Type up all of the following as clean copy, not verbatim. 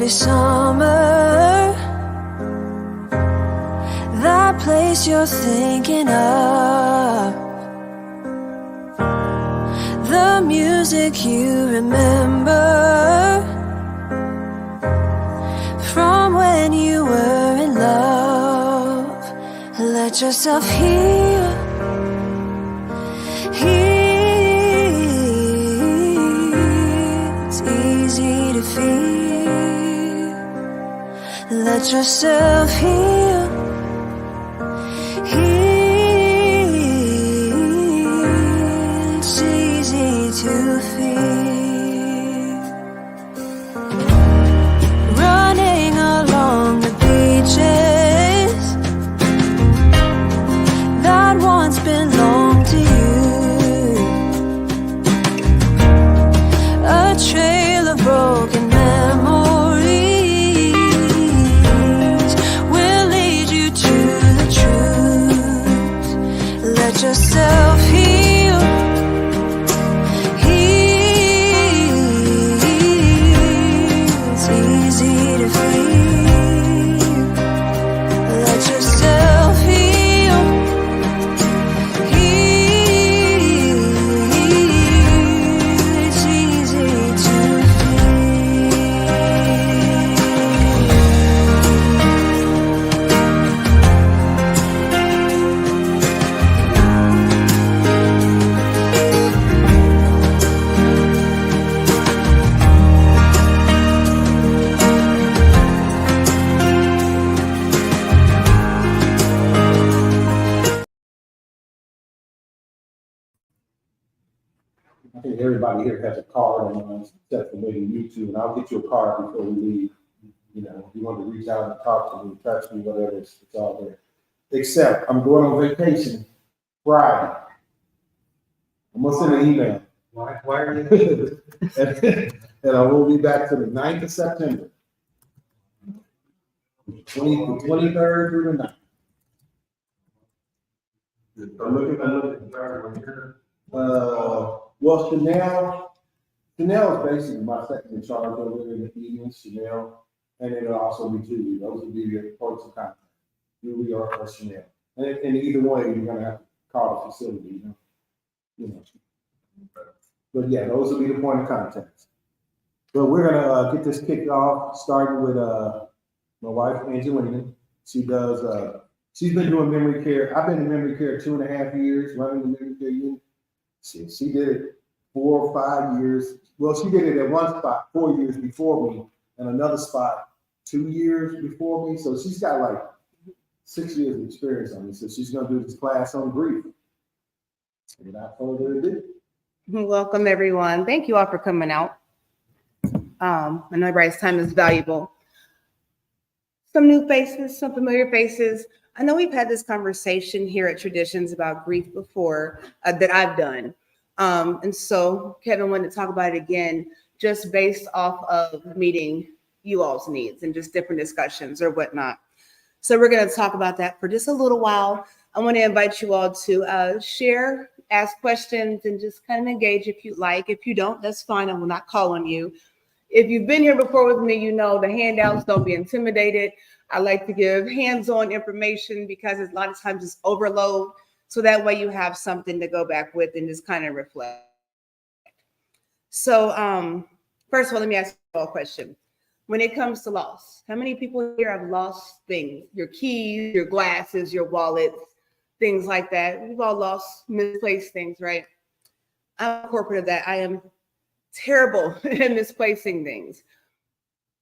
every summer, that place you're thinking of, the music you remember from when you were in love. Let yourself heal, it's easy to feel. Let yourself heal, it's easy to feel. Running along the beaches that once belonged to you, a trail of broken memories will lead you to the truth. Let yourself heal, it's easy to feel. Let yourself heal, it's easy to I think everybody here has a card on except for maybe you two, and I'll get you a card before we leave. You know, if you want to reach out and talk to me, touch me, whatever, it's all there. Except I'm going on vacation Friday. I'm gonna send an email. Why are you? And I will be back to the 9th of September. The 23rd through the 9th. I'm looking well, Chanel is basically my second in charge over there in the evenings, Chanel, and it'll also be Julie. Those will be your points of contact, Julie or Chanel. And either way, you're gonna have to call the facility, you know. But yeah, those will be the point of contacts. But we're gonna get this kicked off, starting with my wife Angelina. She does. She's been doing memory care. I've been in memory care 2.5 years, running the memory care unit. She did it 4 or 5 years. Well, she did it at one spot 4 years before me, and another spot 2 years before me. So she's got like 6 years of experience on this. So she's gonna do this class on grief. Without further ado. Welcome, everyone. Thank you all for coming out. I know everybody's time is valuable. Some new faces, some familiar faces. I know we've had this conversation here at Traditions about grief before that I've done. And so Kevin wanted to talk about it again, just based off of meeting you all's needs and just different discussions or whatnot. So we're going to talk about that for just a little while. I want to invite you all to share, ask questions, and just kind of engage if you like. If you don't, that's fine. I will not call on you. If you've been here before with me, you know the handouts, don't be intimidated. I like to give hands-on information because a lot of times it's overload. So that way you have something to go back with and just kind of reflect. So first of all, let me ask you all a question. When it comes to loss, how many people here have lost things? Your keys, your glasses, your wallets, things like that. We've all lost, misplaced things, right? I'm a corporate of that. I am terrible at misplacing things.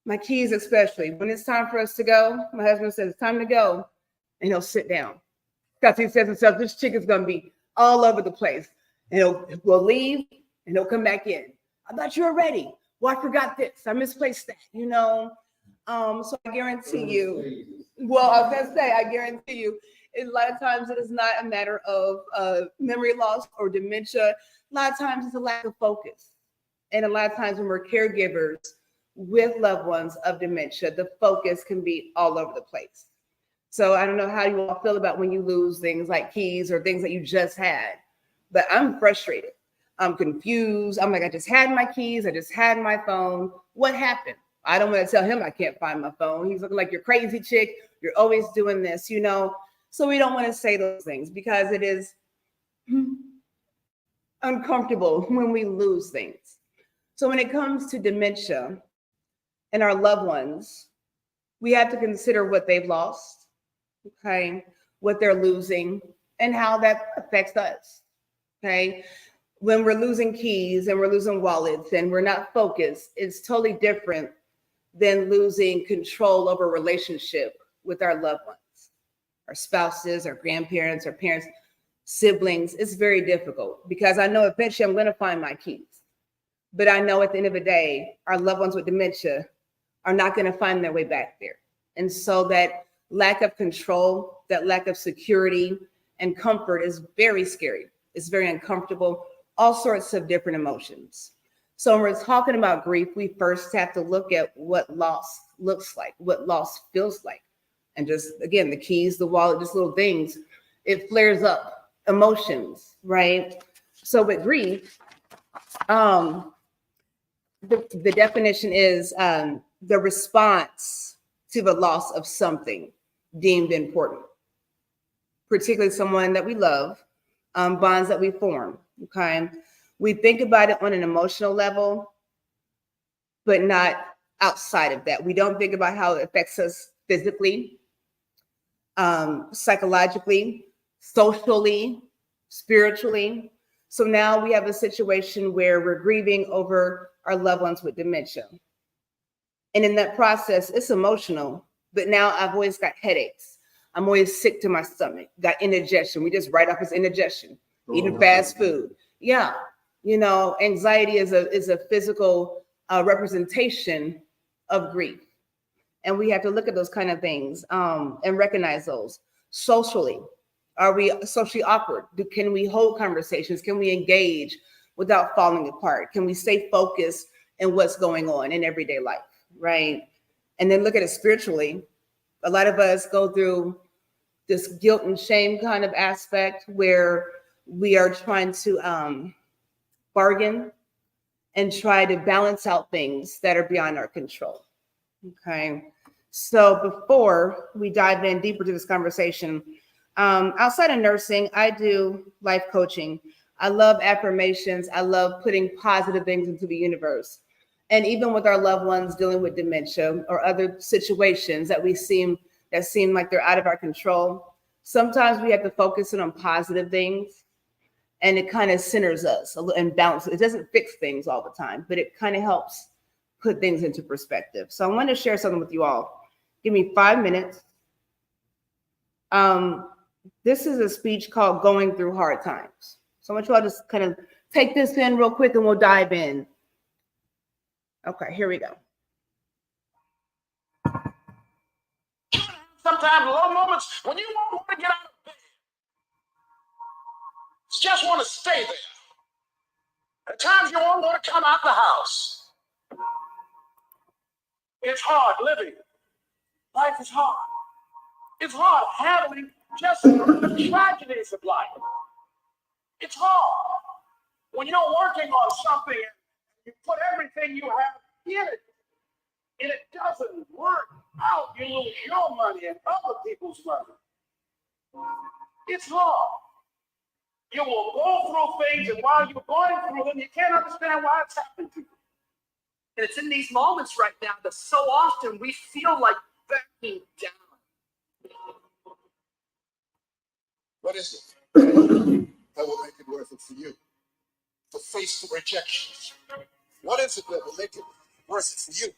My keys, especially. When it's time for us to go, my husband says, it's time to go. And he'll sit down. Because he says to himself, this chick is going to be all over the place. And we'll leave and he'll come back in. I thought you were ready. Well, I forgot this. I misplaced that, you know. So I guarantee you, well, I was going to say, I guarantee you, a lot of times it is not a matter of memory loss or dementia. A lot of times it's a lack of focus. And a lot of times when we're caregivers with loved ones of dementia, the focus can be all over the place. So I don't know how you all feel about when you lose things like keys or things that you just had, but I'm frustrated. I'm confused. I'm like, I just had my keys. I just had my phone. What happened? I don't want to tell him I can't find my phone. He's looking like you're crazy chick. You're always doing this, you know? So we don't want to say those things because it is uncomfortable when we lose things. So when it comes to dementia and our loved ones, we have to consider what they've lost, okay, what they're losing, and how that affects us, okay? When we're losing keys and we're losing wallets and we're not focused, it's totally different than losing control over a relationship with our loved ones, our spouses, our grandparents, our parents, siblings. It's very difficult because I know eventually I'm going to find my keys. But I know at the end of the day, our loved ones with dementia are not going to find their way back there. And so that lack of control, that lack of security and comfort is very scary. It's very uncomfortable, all sorts of different emotions. So when we're talking about grief, we first have to look at what loss looks like, what loss feels like. And just, again, the keys, the wallet, just little things, it flares up emotions, right? So with grief, the definition is the response to the loss of something deemed important, particularly someone that we love, bonds that we form, okay? We think about it on an emotional level, but not outside of that. We don't think about how it affects us physically, psychologically, socially, spiritually. So now we have a situation where we're grieving over our loved ones with dementia. And in that process, it's emotional, but now I've always got headaches. I'm always sick to my stomach, got indigestion. We just write off as indigestion, eating fast food. Yeah, you know, anxiety is a physical representation of grief. And we have to look at those kind of things and recognize those. Socially, are we socially awkward? Can we hold conversations? Can we engage without falling apart? Can we stay focused in what's going on in everyday life, right? And then look at it spiritually. A lot of us go through this guilt and shame kind of aspect where we are trying to bargain and try to balance out things that are beyond our control. Okay. So before we dive in deeper to this conversation, outside of nursing, I do life coaching. I love affirmations. I love putting positive things into the universe. And even with our loved ones dealing with dementia or other situations that seem like they're out of our control, sometimes we have to focus in on positive things, and it kind of centers us and balances. It doesn't fix things all the time, but it kind of helps put things into perspective. So I want to share something with you all. Give me 5 minutes. This is a speech called Going Through Hard Times. So I want you all just kind of take this in real quick and we'll dive in. Okay, here we go. Sometimes low moments when you won't want to get out of bed. You just want to stay there. At times you won't want to come out the house. It's hard living. Life is hard. It's hard handling just the tragedies of life. It's hard when you're working on something and you put everything you have in it, and it doesn't work out. You lose your money and other people's money. It's hard. You will go through things, and while you're going through them, you can't understand why it's happening to you. And it's in these moments right now that so often we feel like backing down. What is it that will make it worth it for you to face the rejections? What is it that will make it worth it for you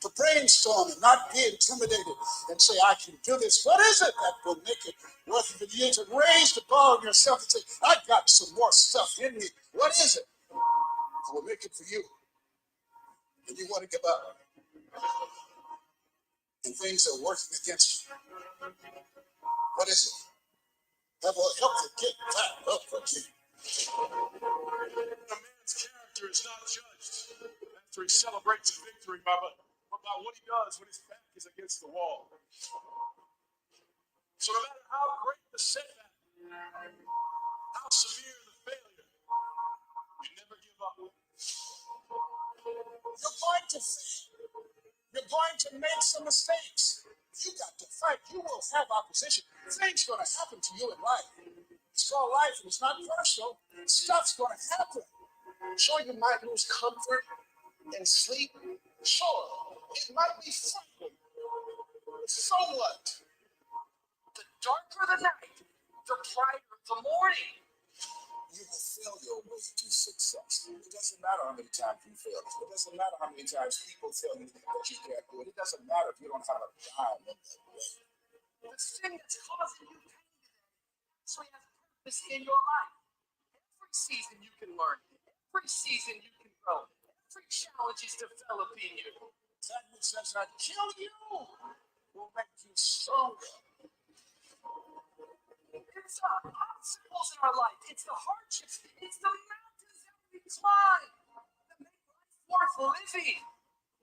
to brainstorm and not be intimidated and say, I can do this? What is it that will make it worth it for you to raise the bar on yourself and say, I've got some more stuff in me? What is it that will make it for you? And you want to give up, and things are working against you. What is it that will help you get back up again? A man's character is not judged after he celebrates a victory, but by what he does when his back is against the wall. So no matter how great the setback, how severe the failure, you never give up. You're going to fail. You're going to make some mistakes. You got to fight. You will have opposition. Things going to happen to you in life. It's called life, and it's not personal. Stuff's going to happen. Sure, you might lose comfort and sleep. Sure, it might be frightening. So what? The darker the night, the brighter the morning. You will fail your way to success. It doesn't matter how many times you fail. It doesn't matter how many times people tell you that you can't do it. It doesn't matter if you don't have a dime in that way. The thing that's causing you pain actually has purpose in your life. Every season you can learn. Every season you can grow. Every challenge is developing you. That which does not kill you will make you stronger. It's the obstacles in our life. It's the hardships. It's the mountains that we climb that make life worth living.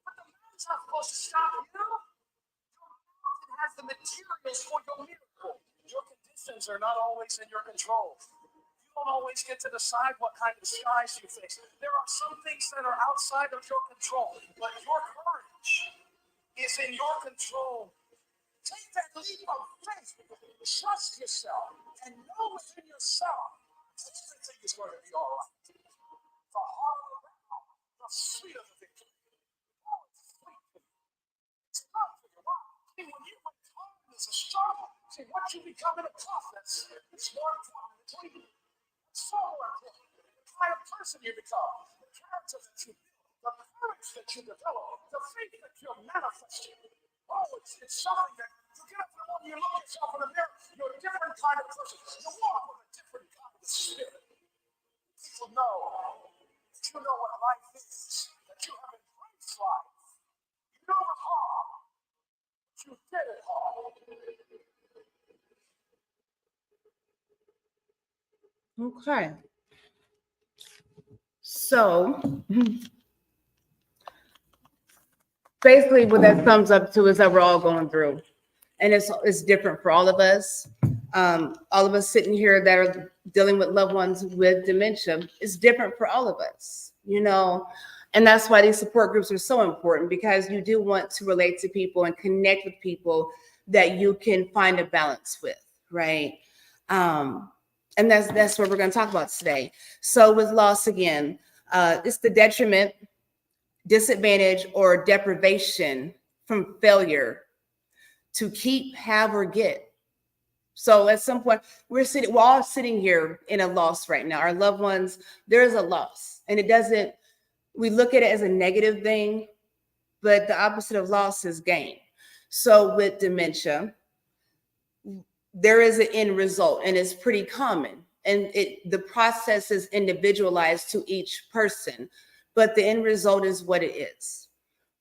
But the mountain's not supposed to stop you. Your mountain has the materials for your miracle. Your conditions are not always in your control. You don't always get to decide what kind of skies you face. There are some things that are outside of your control, but your courage is in your control. Take that leap of faith. Trust yourself and know within yourself that everything is going to be all right. The harder the battle, the sweeter the victory. Oh, it's sweet for you. It's tough for you. Why? See, when time is a struggle, see, what you become in a process is more important than dreaming. It's so more important. The kind of person you become, the character that you build, the courage that you develop, the faith that you're manifesting. Oh, it's something that you get up in the morning, you look at yourself in the mirror, you're a different kind of person. You walk with a different kind of spirit. People know that you know what life is, that you have embraced life. You know it's hard, but you did it hard. Okay. So basically what that sums up to is that we're all going through, and it's different for all of us. All of us sitting here that are dealing with loved ones with dementia is different for all of us, and that's why these support groups are so important, because you do want to relate to people and connect with people that you can find a balance with, right? And that's what we're going to talk about today. So with loss again, it's the detriment, disadvantage, or deprivation from failure to keep, have, or get. So at some point, we're all sitting here in a loss right now. Our loved ones, there is a loss, and we look at it as a negative thing, but the opposite of loss is gain. So with dementia, there is an end result, and it's pretty common. And the process is individualized to each person, but the end result is what it is,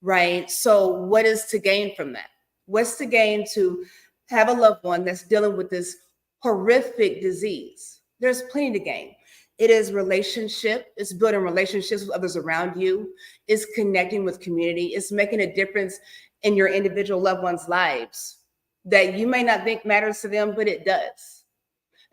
right? So what is to gain from that? What's to gain to have a loved one that's dealing with this horrific disease? There's plenty to gain. It is relationship. It's building relationships with others around you. It's connecting with community. It's making a difference in your individual loved ones' lives that you may not think matters to them, but it does.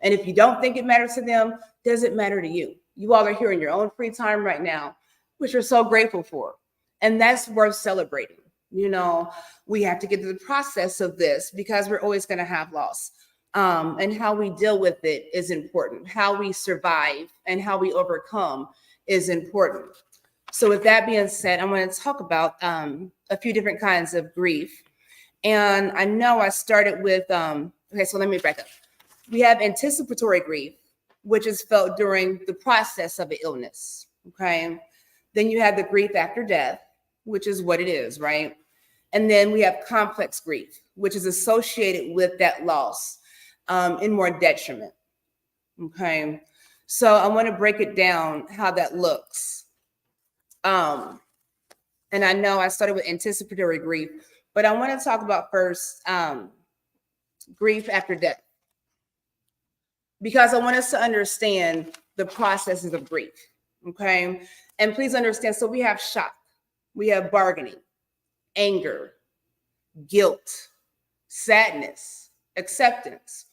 And if you don't think it matters to them, does it matter to you? You all are here in your own free time right now, which we're so grateful for. And that's worth celebrating. We have to get through the process of this because we're always going to have loss. And how we deal with it is important. How we survive and how we overcome is important. So with that being said, I'm going to talk about a few different kinds of grief. And I know I started with, okay, so let me back up. We have anticipatory grief, which is felt during the process of an illness, okay? Then you have the grief after death, which is what it is, right? And then we have complex grief, which is associated with that loss in more detriment, okay? So I want to break it down how that looks. And I know I started with anticipatory grief, but I want to talk about first grief after death, because I want us to understand the processes of grief, okay? And please understand, so we have shock, we have bargaining, anger, guilt, sadness, acceptance.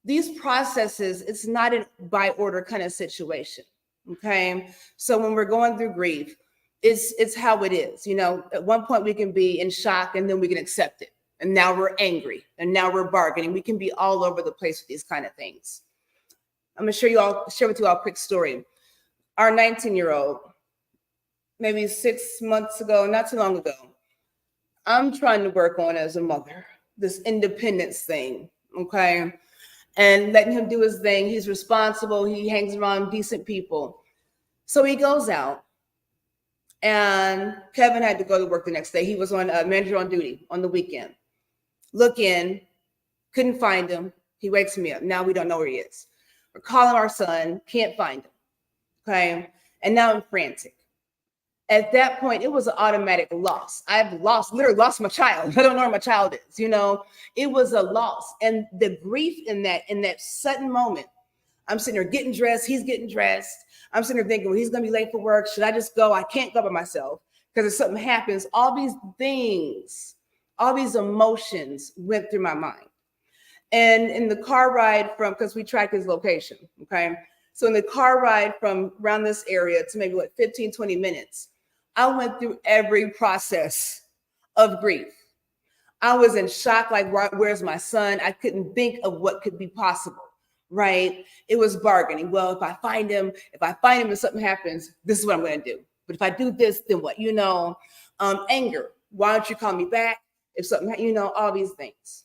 These processes, it's not a by order kind of situation, okay? So when we're going through grief, it's how it is. At one point we can be in shock and then we can accept it. And now we're angry and now we're bargaining. We can be all over the place with these kind of things. I'm gonna share with you all a quick story. Our 19-year-old, maybe 6 months ago, not too long ago, I'm trying to work on as a mother, this independence thing, okay? And letting him do his thing. He's responsible. He hangs around decent people. So he goes out, and Kevin had to go to work the next day. He was on manager on duty on the weekend. Look in, couldn't find him. He wakes me up. Now we don't know where he is. We're calling our son, can't find him, okay? And now I'm frantic. At that point, it was an automatic loss. I've literally lost my child. I don't know where my child is, It was a loss. And the grief in that sudden moment, I'm sitting there getting dressed, he's getting dressed. I'm sitting there thinking, well, he's gonna be late for work. Should I just go? I can't go by myself because if something happens, all these things, all these emotions went through my mind. And in the car ride because we tracked his location, okay? So in the car ride from around this area to maybe 15, 20 minutes, I went through every process of grief. I was in shock, like, where's my son? I couldn't think of what could be possible, right? It was bargaining. Well, if I find him and something happens, this is what I'm going to do. But if I do this, then what? Anger. Why don't you call me back? If something, all these things.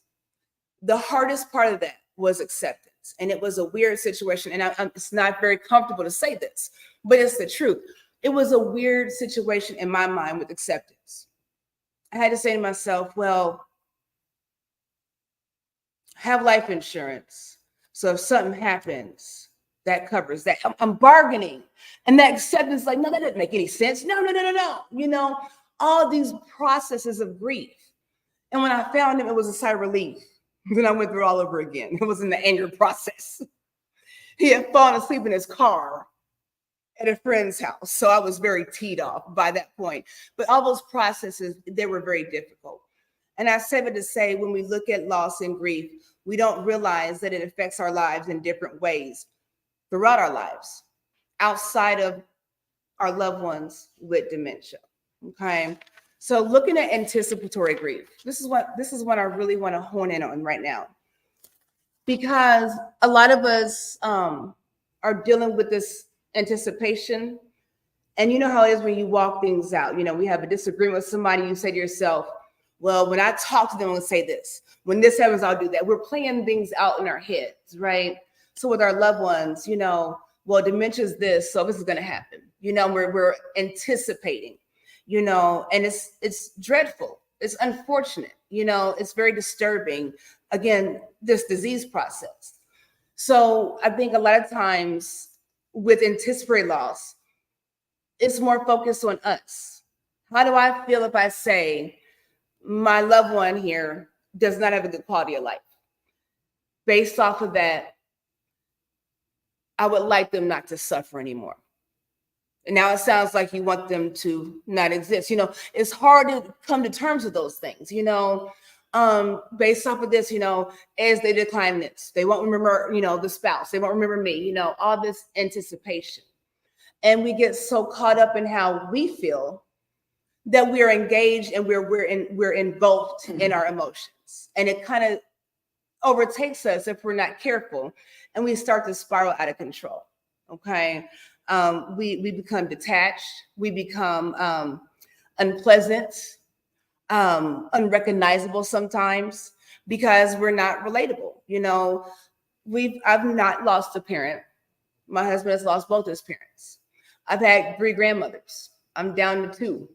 The hardest part of that was acceptance. And it was a weird situation. And it's not very comfortable to say this, but it's the truth. It was a weird situation in my mind with acceptance. I had to say to myself, well, have life insurance. So if something happens, that covers that. I'm bargaining. And that acceptance, like, no, that doesn't make any sense. No. All these processes of grief. And when I found him, it was a sigh of relief. Then I went through all over again. It was in the anger process. He had fallen asleep in his car at a friend's house. So I was very teed off by that point. But all those processes, they were very difficult. And I said it to say, when we look at loss and grief, we don't realize that it affects our lives in different ways throughout our lives, outside of our loved ones with dementia. Okay. So looking at anticipatory grief, this is what I really want to hone in on right now, because a lot of us are dealing with this anticipation. And you know how it is when you walk things out. We have a disagreement with somebody, you say to yourself, well, when I talk to them, I'll say this. When this happens, I'll do that. We're playing things out in our heads, right? So with our loved ones, well, dementia is this, so this is going to happen. We're anticipating, and it's dreadful. It's unfortunate. It's very disturbing. Again, this disease process. So I think a lot of times with anticipatory loss, it's more focused on us. How do I feel if I say my loved one here does not have a good quality of life? Based off of that, I would like them not to suffer anymore. And now it sounds like you want them to not exist. It's hard to come to terms with those things, based off of this, as they decline this, they won't remember, the spouse, they won't remember me, all this anticipation. And we get so caught up in how we feel that we're engaged and we're engulfed in our emotions. And it kind of overtakes us if we're not careful, and we start to spiral out of control. Okay. We become detached, we become unpleasant, unrecognizable sometimes because we're not relatable. I've not lost a parent. My husband has lost both his parents. I've had 3 grandmothers. I'm down to 2.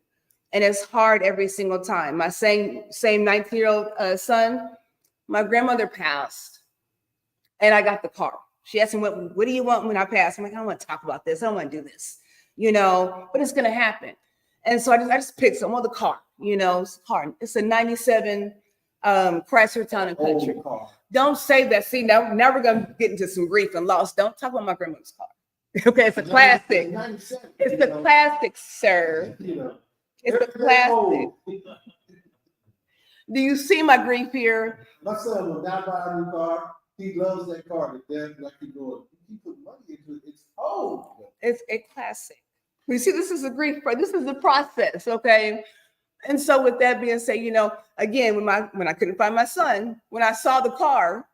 And it's hard every single time. My same 19-year-old son, my grandmother passed and I got the car. She asked me, what do you want when I pass? I'm like, I don't want to talk about this. I don't want to do this, but it's going to happen. And so I just picked some other car, it's a car. It's a 97 Chrysler Town and Country. Don't say that. See, now we're going to get into some grief and loss. Don't talk about my grandmother's car. Okay, it's a classic. It's a classic, sir. It's a classic. Do you see my grief here? My son will not buy a new car. He loves that car to death. Like he put money into it. It's old. It's a classic. We see this is a grief, this is the process, okay? And so with that being said, again, when I couldn't find my son, when I saw the car,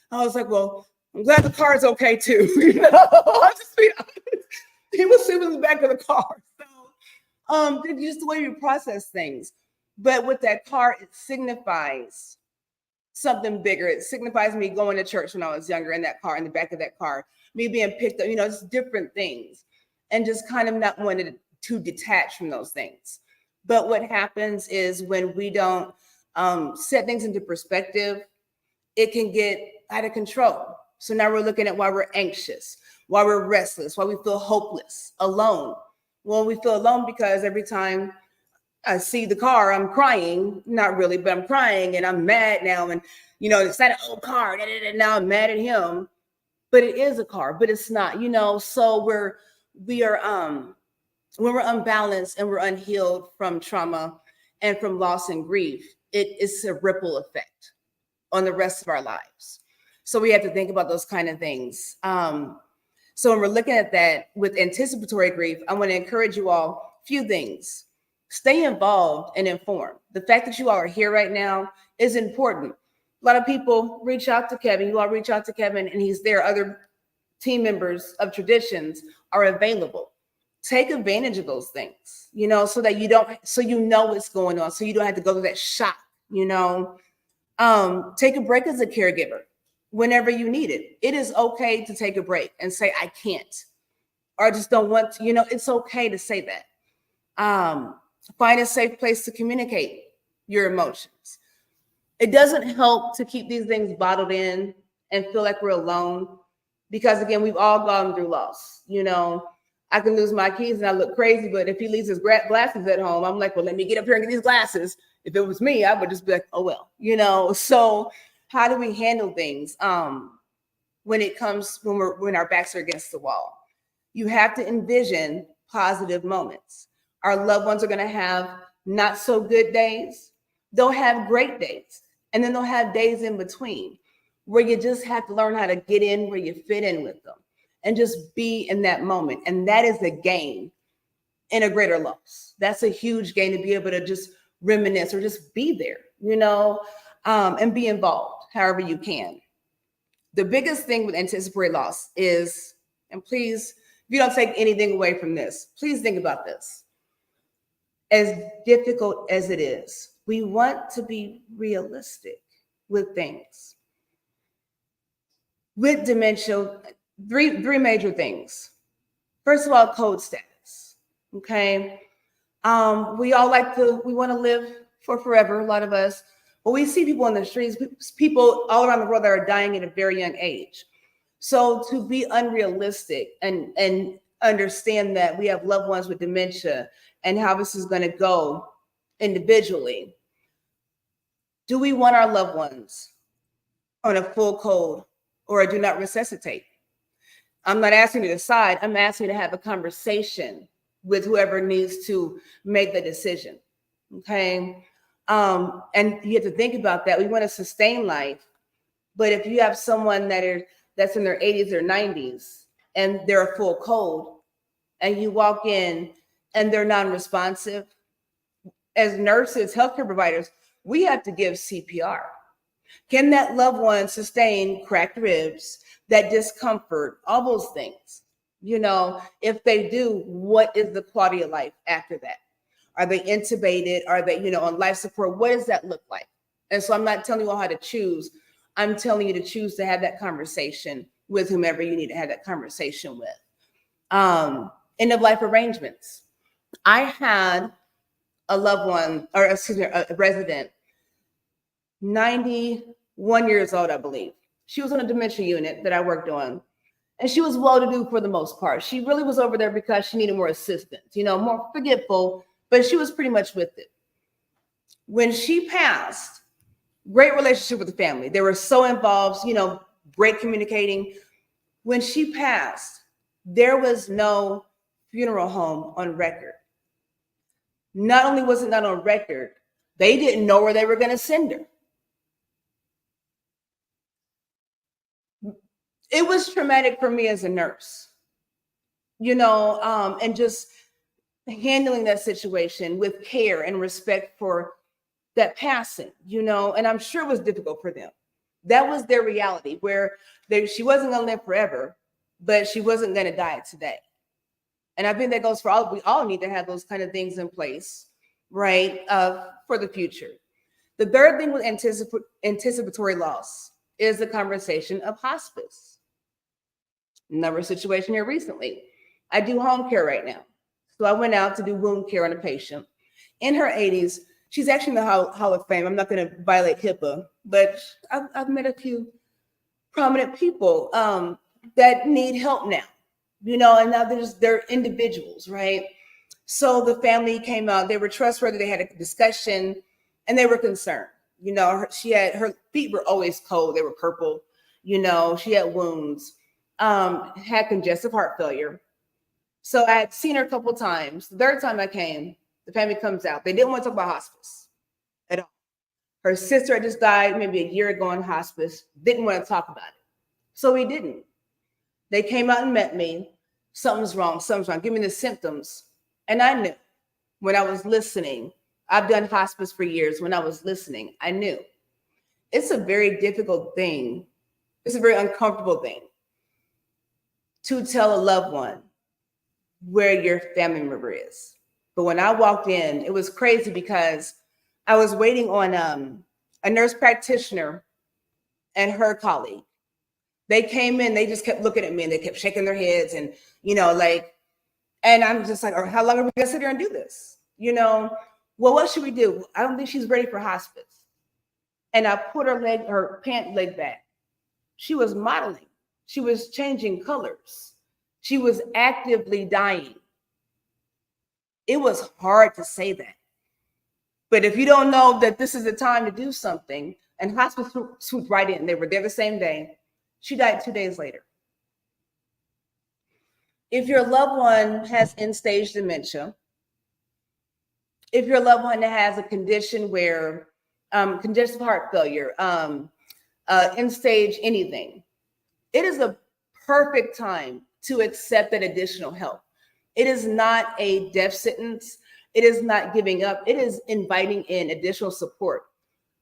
I was like, well, I'm glad the car is okay too. I'll just be honest. He was sitting in the back of the car. So just the way you process things. But with that car, it signifies something bigger. It signifies me going to church when I was younger in that car, in the back of that car, me being picked up, it's different things. And just kind of not wanting to detach from those things. But what happens is when we don't set things into perspective, it can get out of control. So now we're looking at why we're anxious, why we're restless, why we feel hopeless, alone. Well, we feel alone because every time I see the car, I'm crying. Not really, but I'm crying and I'm mad now. And, it's not an old car. Now I'm mad at him. But it is a car, but it's not, So we are when we're unbalanced and we're unhealed from trauma and from loss and grief, it's a ripple effect on the rest of our lives. So we have to think about those kind of things. So when we're looking at that with anticipatory grief, I want to encourage you all a few things. Stay involved and informed. The fact that you all are here right now is important. A lot of people reach out to Kevin. You all reach out to Kevin and he's there. Other team members of Traditions are available. Take advantage of those things, so that what's going on. So you don't have to go through that shock, Take a break as a caregiver whenever you need it. It is okay to take a break and say, I can't, or I just don't want to, it's okay to say that. Find a safe place to communicate your emotions. It doesn't help to keep these things bottled in and feel like we're alone because again, we've all gone through loss, I can lose my keys and I look crazy, but if he leaves his glasses at home, I'm like, well, let me get up here and get these glasses. If it was me, I would just be like, oh, well, So how do we handle things when our backs are against the wall? You have to envision positive moments. Our loved ones are going to have not so good days. They'll have great days. And then they'll have days in between where you just have to learn how to get in where you fit in with them. And just be in that moment. And that is a gain in a greater loss. That's a huge gain to be able to just reminisce or just be there, and be involved however you can. The biggest thing with anticipatory loss is, and please, if you don't take anything away from this, please think about this. As difficult as it is, we want to be realistic with things. With dementia, three major things. First of all, code status. Okay. We want to live for forever, a lot of us. But we see people in the streets, people all around the world that are dying at a very young age. So to be unrealistic and understand that we have loved ones with dementia and how this is going to go individually. Do we want our loved ones on a full code or a do not resuscitate? I'm not asking you to decide. I'm asking you to have a conversation with whoever needs to make the decision. Okay. And you have to think about that. We want to sustain life, but if you have someone that's in their 80s or 90s and they're a full code and you walk in and they're non-responsive, as nurses, healthcare providers, we have to give CPR. Can that loved one sustain cracked ribs, that discomfort, all those things? If they do, what is the quality of life after that? Are they intubated? Are they, on life support? What does that look like? And so I'm not telling you all how to choose. I'm telling you to choose to have that conversation with whomever you need to have that conversation with. End of life arrangements. I had a loved one, or excuse me, a resident, 91 years old, I believe. She was on a dementia unit that I worked on. And she was well-to-do for the most part. She really was over there because she needed more assistance, more forgetful, but she was pretty much with it. When she passed, great relationship with the family. They were so involved, great communicating. When she passed, there was no funeral home on record. Not only was it not on record, they didn't know where they were going to send her. It was traumatic for me as a nurse, and just handling that situation with care and respect for that passing, and I'm sure it was difficult for them. That was their reality, where she wasn't going to live forever, but she wasn't going to die today. And I think that goes for all. We all need to have those kind of things in place, right, for the future. The third thing with anticipatory loss is the conversation of hospice. Another situation here recently. I do home care right now. So I went out to do wound care on a patient in her 80s. She's actually in the Hall of Fame. I'm not going to violate HIPAA, but I've met a few prominent people that need help now, and now they're individuals, right? So the family came out. They were trustworthy. They had a discussion, and they were concerned. Her feet were always cold. They were purple. She had wounds, had congestive heart failure. So I had seen her a couple times. The third time I came, the family comes out. They didn't want to talk about hospice at all. Her sister had just died maybe a year ago in hospice. Didn't want to talk about it. So we didn't. They came out and met me. Something's wrong. Give me the symptoms. And I knew when I was listening. I've done hospice for years. When I was listening, I knew. It's a very difficult thing. It's a very uncomfortable thing to tell a loved one where your family member is. But when I walked in, it was crazy because I was waiting on a nurse practitioner and her colleague. They came in, they just kept looking at me and they kept shaking their heads and, and I'm just like, how long are we gonna sit here and do this? Well, what should we do? I don't think she's ready for hospice. And I put her pant leg back. She was modeling. She was changing colors. She was actively dying. It was hard to say that. But if you don't know that this is the time to do something, and hospice swooped right in. They were there the same day. She died 2 days later. If your loved one has end-stage dementia, if your loved one has a condition where congestive heart failure, end-stage anything, it is a perfect time to accept that additional help. It is not a death sentence. It is not giving up. It is inviting in additional support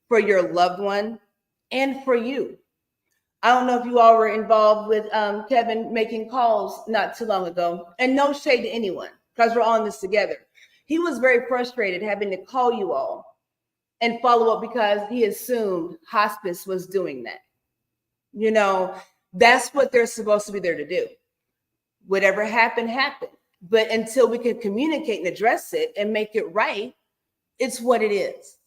for your loved one and for you. I don't know if you all were involved with Kevin making calls not too long ago, and no shade to anyone because we're all in this together. He was very frustrated having to call you all and follow up because he assumed hospice was doing that. That's what they're supposed to be there to do. Whatever happened, happened. But until we can communicate and address it and make it right, it's what it is.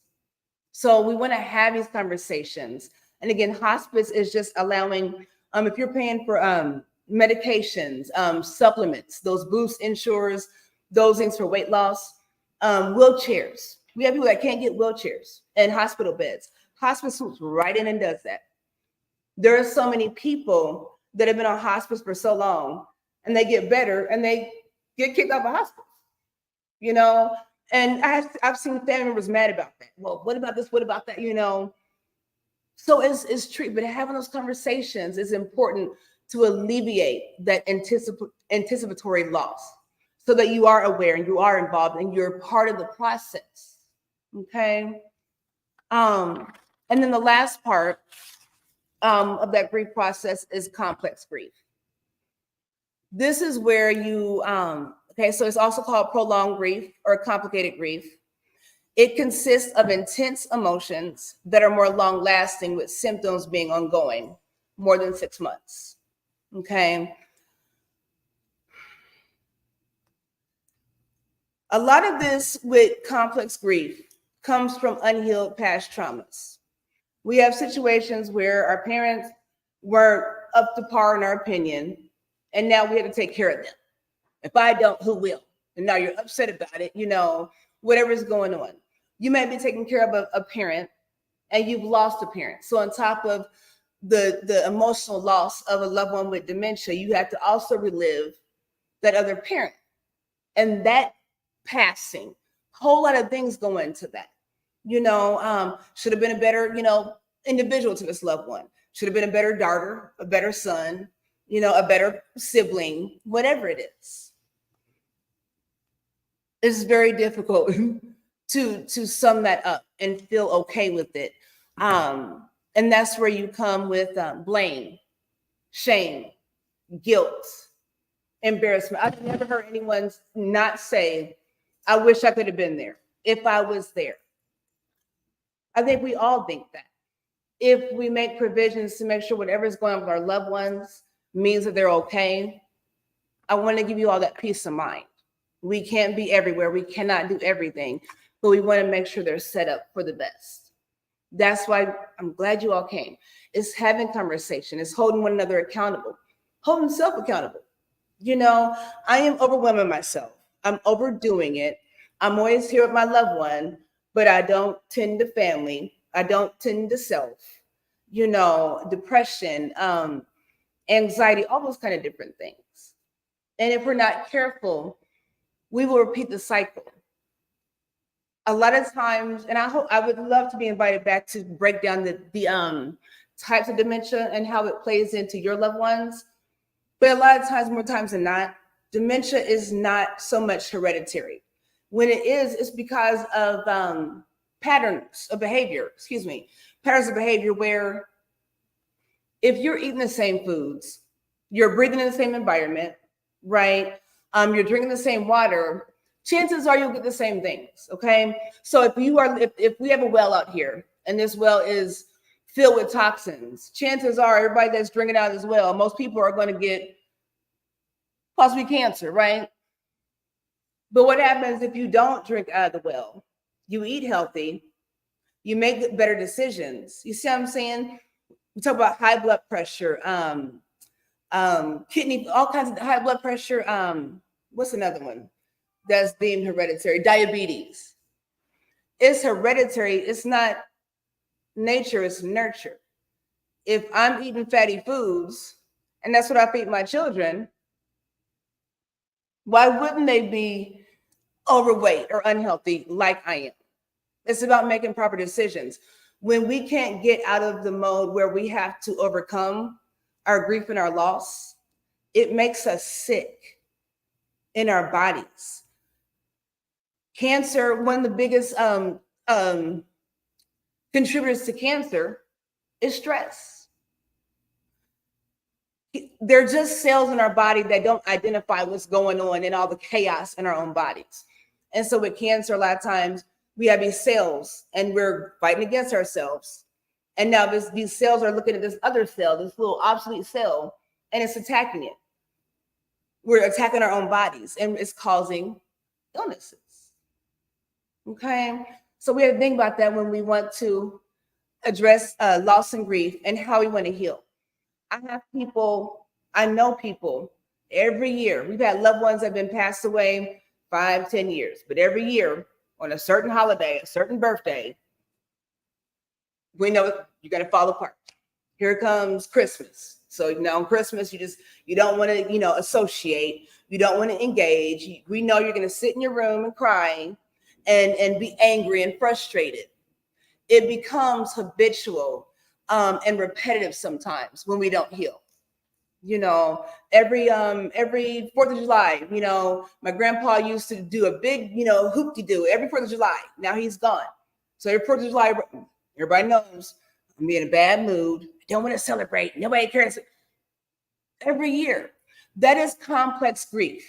So we want to have these conversations. And again, hospice is just allowing, if you're paying for medications, supplements, those boost insures, those things for weight loss, wheelchairs. We have people that can't get wheelchairs and hospital beds. Hospice swoops right in and does that. There are so many people that have been on hospice for so long and they get better and they get kicked out of hospice, and I've seen family members mad about that. Well, what about this? What about that? So it's true, but having those conversations is important to alleviate that anticipatory loss so that you are aware and you are involved and you're part of the process. Okay. And then the last part of that grief process is complex grief. This is where you, so it's also called prolonged grief or complicated grief. It consists of intense emotions that are more long lasting with symptoms being ongoing more than 6 months. Okay. A lot of this with complex grief comes from unhealed past traumas. We have situations where our parents weren't up to par in our opinion, and now we have to take care of them. If I don't, who will? And now you're upset about it, whatever's going on. You may be taking care of a parent and you've lost a parent. So on top of the emotional loss of a loved one with dementia, you have to also relive that other parent and that passing. A whole lot of things go into that. Should have been a better, individual to this loved one. Should have been a better daughter, a better son, a better sibling, whatever it is. It's very difficult to sum that up and feel okay with it. And that's where you come with blame, shame, guilt, embarrassment. I've never heard anyone not say, I wish I could have been there if I was there. I think we all think that. If we make provisions to make sure whatever's going on with our loved ones means that they're okay, I want to give you all that peace of mind. We can't be everywhere. We cannot do everything, but we want to make sure they're set up for the best. That's why I'm glad you all came. It's having conversation. It's holding one another accountable, holding self accountable. You know, I am overwhelming myself. I'm overdoing it. I'm always here with my loved one, but I don't tend to family. I don't tend to self, you know, depression, anxiety, all those kind of different things. And if we're not careful, we will repeat the cycle. A lot of times, and I would love to be invited back to break down the types of dementia and how it plays into your loved ones. But a lot of times, more times than not, dementia is not so much hereditary. When it is, it's because of patterns of behavior where if you're eating the same foods, you're breathing in the same environment, right? You're drinking the same water, chances are you'll get the same things, okay? So if we have a well out here and this well is filled with toxins, chances are everybody that's drinking out of this well, most people are going to get possibly cancer, right? But what happens if you don't drink out of the well? You eat healthy, you make better decisions. You see what I'm saying? We talk about high blood pressure, kidney, all kinds of high blood pressure. What's another one that's deemed hereditary? Diabetes. It's hereditary. It's not nature, it's nurture. If I'm eating fatty foods, and that's what I feed my children, why wouldn't they be overweight or unhealthy like I am? It's about making proper decisions. When we can't get out of the mode where we have to overcome our grief and our loss, it makes us sick in our bodies. Cancer, one of the biggest contributors to cancer is stress. They're just cells in our body that don't identify what's going on in all the chaos in our own bodies. And so with cancer, a lot of times we have these cells and we're fighting against ourselves. And now these cells are looking at this other cell, this little obsolete cell, and it's attacking it. We're attacking our own bodies and it's causing illnesses. Okay. So we have to think about that when we want to address loss and grief and how we want to heal. I know people every year. We've had loved ones that have been passed away 5-10 years, but every year on a certain holiday, a certain birthday, we know you're going to fall apart. Here comes Christmas. So now on Christmas, you don't want to, associate. You don't want to engage. We know you're going to sit in your room and cry and be angry and frustrated. It becomes habitual and repetitive sometimes when we don't heal. Every 4th of July, my grandpa used to do a big, hoop-de-doo every 4th of July. Now he's gone. So every 4th of July, everybody knows I'm in a bad mood. I don't want to celebrate. Nobody cares. Every year. That is complex grief,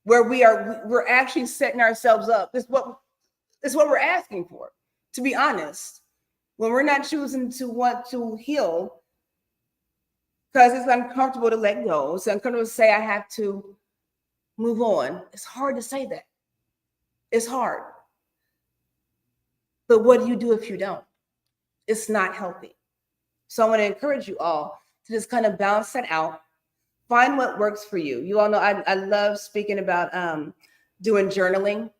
where we're actually setting ourselves up. This is what we're asking for, to be honest. When we're not choosing to want to heal, because it's uncomfortable to let go. It's uncomfortable to say I have to move on. It's hard to say that. It's hard. But what do you do if you don't? It's not healthy. So I want to encourage you all to just kind of balance that out. Find what works for you. You all know I love speaking about doing journaling,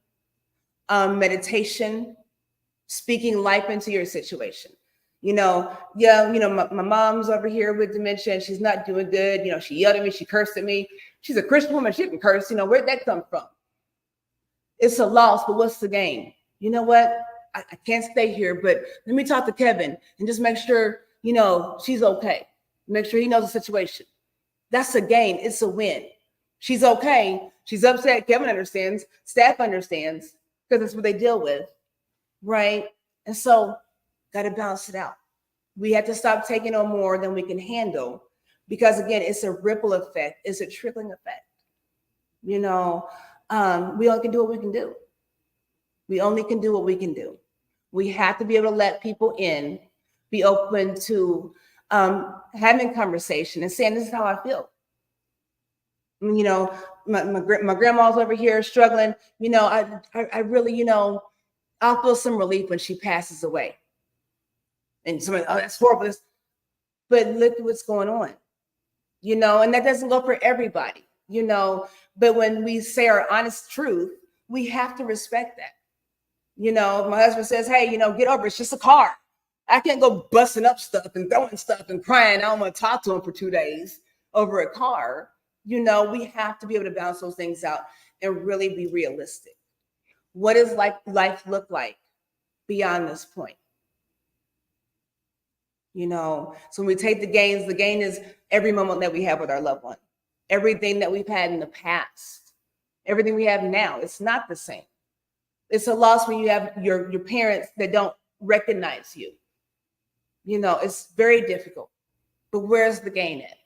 meditation, speaking life into your situation. My mom's over here with dementia and she's not doing good. She yelled at me, she cursed at me. She's a Christian woman, she can curse. Where'd that come from? It's a loss, but what's the gain? You know what? I can't stay here, but let me talk to Kevin and just make sure, she's okay. Make sure he knows the situation. That's a gain. It's a win. She's okay. She's upset. Kevin understands. Staff understands because that's what they deal with, right? And so, got to balance it out. We have to stop taking on more than we can handle because, again, it's a ripple effect. It's a trickling effect. We only can do what we can do. We only can do what we can do. We have to be able to let people in, be open to having conversation and saying, this is how I feel. My grandma's over here struggling. I really, I'll feel some relief when she passes away. And somebody, oh, that's horrible. But look at what's going on, and that doesn't go for everybody, but when we say our honest truth, we have to respect that. My husband says, hey, get over it. It's just a car. I can't go busting up stuff and throwing stuff and crying. I don't want to talk to him for 2 days over a car. We have to be able to balance those things out and really be realistic. What does life look like beyond this point? So when we take the gain is every moment that we have with our loved one, everything that we've had in the past, everything we have now. It's not the same. It's a loss when you have your parents that don't recognize you. It's very difficult. But where's the gain at?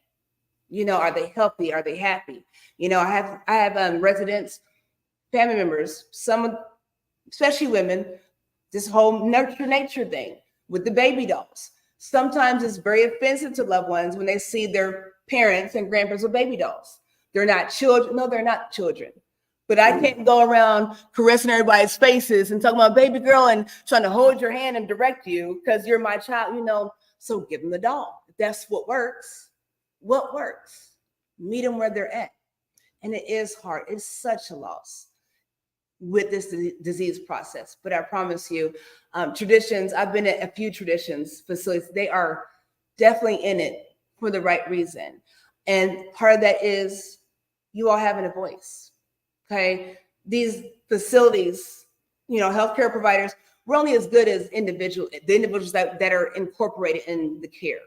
Are they healthy? Are they happy? I have residents, family members, some, especially women, this whole nurture nature thing with the baby dolls. Sometimes it's very offensive to loved ones when they see their parents and grandparents with baby dolls. They're not children. No, they're not children. But I can't go around caressing everybody's faces and talking about baby girl and trying to hold your hand and direct you because you're my child, So give them the doll. If that's what works. What works? Meet them where they're at. And it is hard. It's such a loss with this disease process. But I promise you, traditions, I've been at a few traditions facilities. They are definitely in it for the right reason. And part of that is you all having a voice. Okay. These facilities, healthcare providers, we're only as good as the individuals that are incorporated in the care.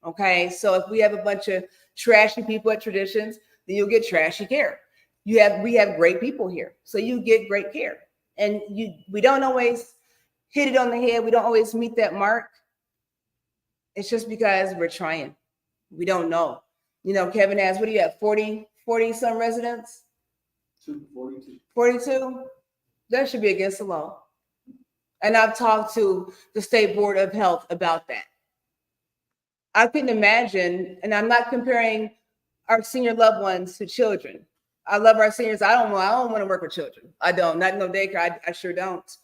Okay. So if we have a bunch of trashy people at traditions, then you'll get trashy care. We have great people here. So you get great care. And we don't always hit it on the head. We don't always meet that mark. It's just because we're trying. We don't know. Kevin has, what do you have? 40 some residents? 42? That should be against the law. And I've talked to the State Board of Health about that. I couldn't imagine, and I'm not comparing our senior loved ones to children. I love our seniors. I don't want to work with children. I don't. Not no daycare. I sure don't.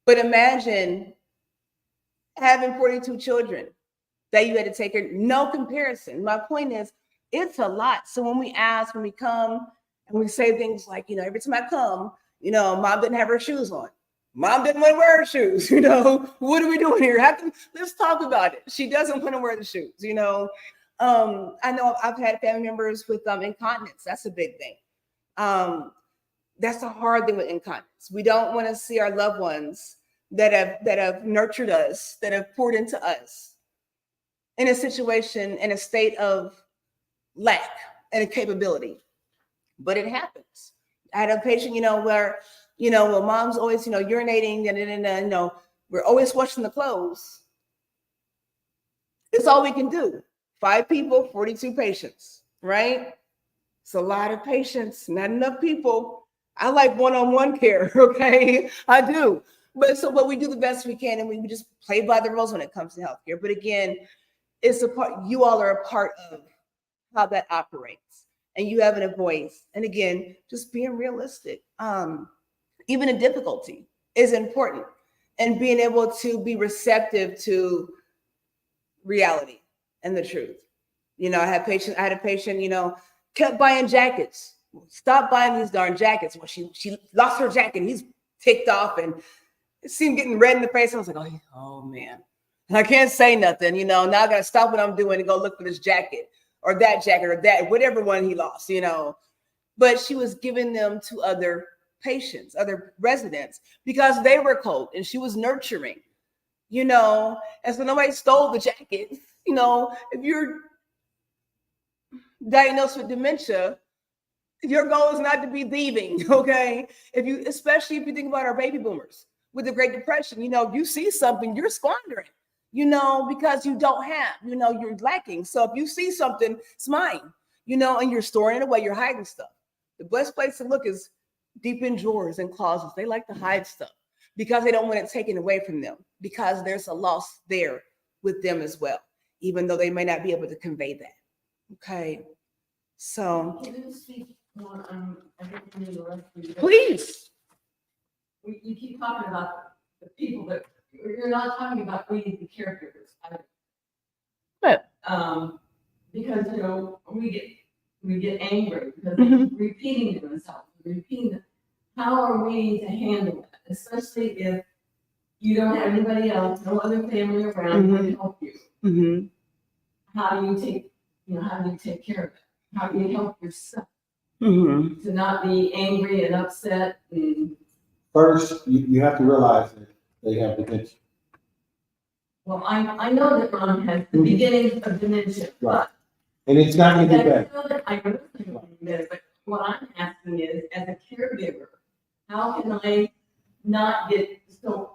But imagine having 42 children that you had to take care of. No comparison. My point is, it's a lot. So when we come, and we say things like, every time I come, mom didn't have her shoes on. Mom didn't want to wear her shoes. What are we doing here? Let's talk about it. She doesn't want to wear the shoes. I know I've had family members with incontinence. That's a big thing. That's a hard thing with incontinence. We don't want to see our loved ones that have nurtured us, that have poured into us, in a situation, in a state of lack and capability. But it happens. I had a patient, where, mom's always, urinating and we're always washing the clothes. It's all we can do. 5 people, 42 patients, right? It's a lot of patients, not enough people. I like one-on-one care, okay? I do. But we do the best we can, and we just play by the rules when it comes to healthcare. But again, it's a part, you all are a part of how that operates, and you having a voice. And again, just being realistic. Even a difficulty is important, and being able to be receptive to reality and the truth. I had a patient, kept buying jackets. Stop buying these darn jackets. Well, she lost her jacket. He's ticked off and see him getting red in the face. I was like, oh man. And I can't say nothing, now I gotta stop what I'm doing and go look for this jacket or that, whatever one he lost, But she was giving them to other patients, other residents, because they were cold, and she was nurturing, and so nobody stole the jacket. If you're diagnosed with dementia, Your goal is not to be thieving, okay? Especially if you think about our baby boomers with the Great Depression, you see something, you're squandering, because you don't have, you're lacking. So if you see something, it's mine, and you're storing it away, you're hiding stuff. The best place to look is deep in drawers and closets. They like to hide stuff because they don't want it taken away from them, because there's a loss there with them as well, even though they may not be able to convey that. Okay. So please. You keep talking about the people, but you're not talking about we the caregivers. What? Because we get angry because they keep repeating themselves, How are we to handle that, especially if you don't have anybody else, no other family around to help you? Mm-hmm. How do you take care of it? How do you help yourself Mm-hmm. to not be angry and upset? First, you have to realize that they have dementia. Well, I know that Ron has the beginnings of dementia, Right. And it's not going to get better. I know that it's not gonna get better, but what I'm asking is, as a caregiver, how can I not get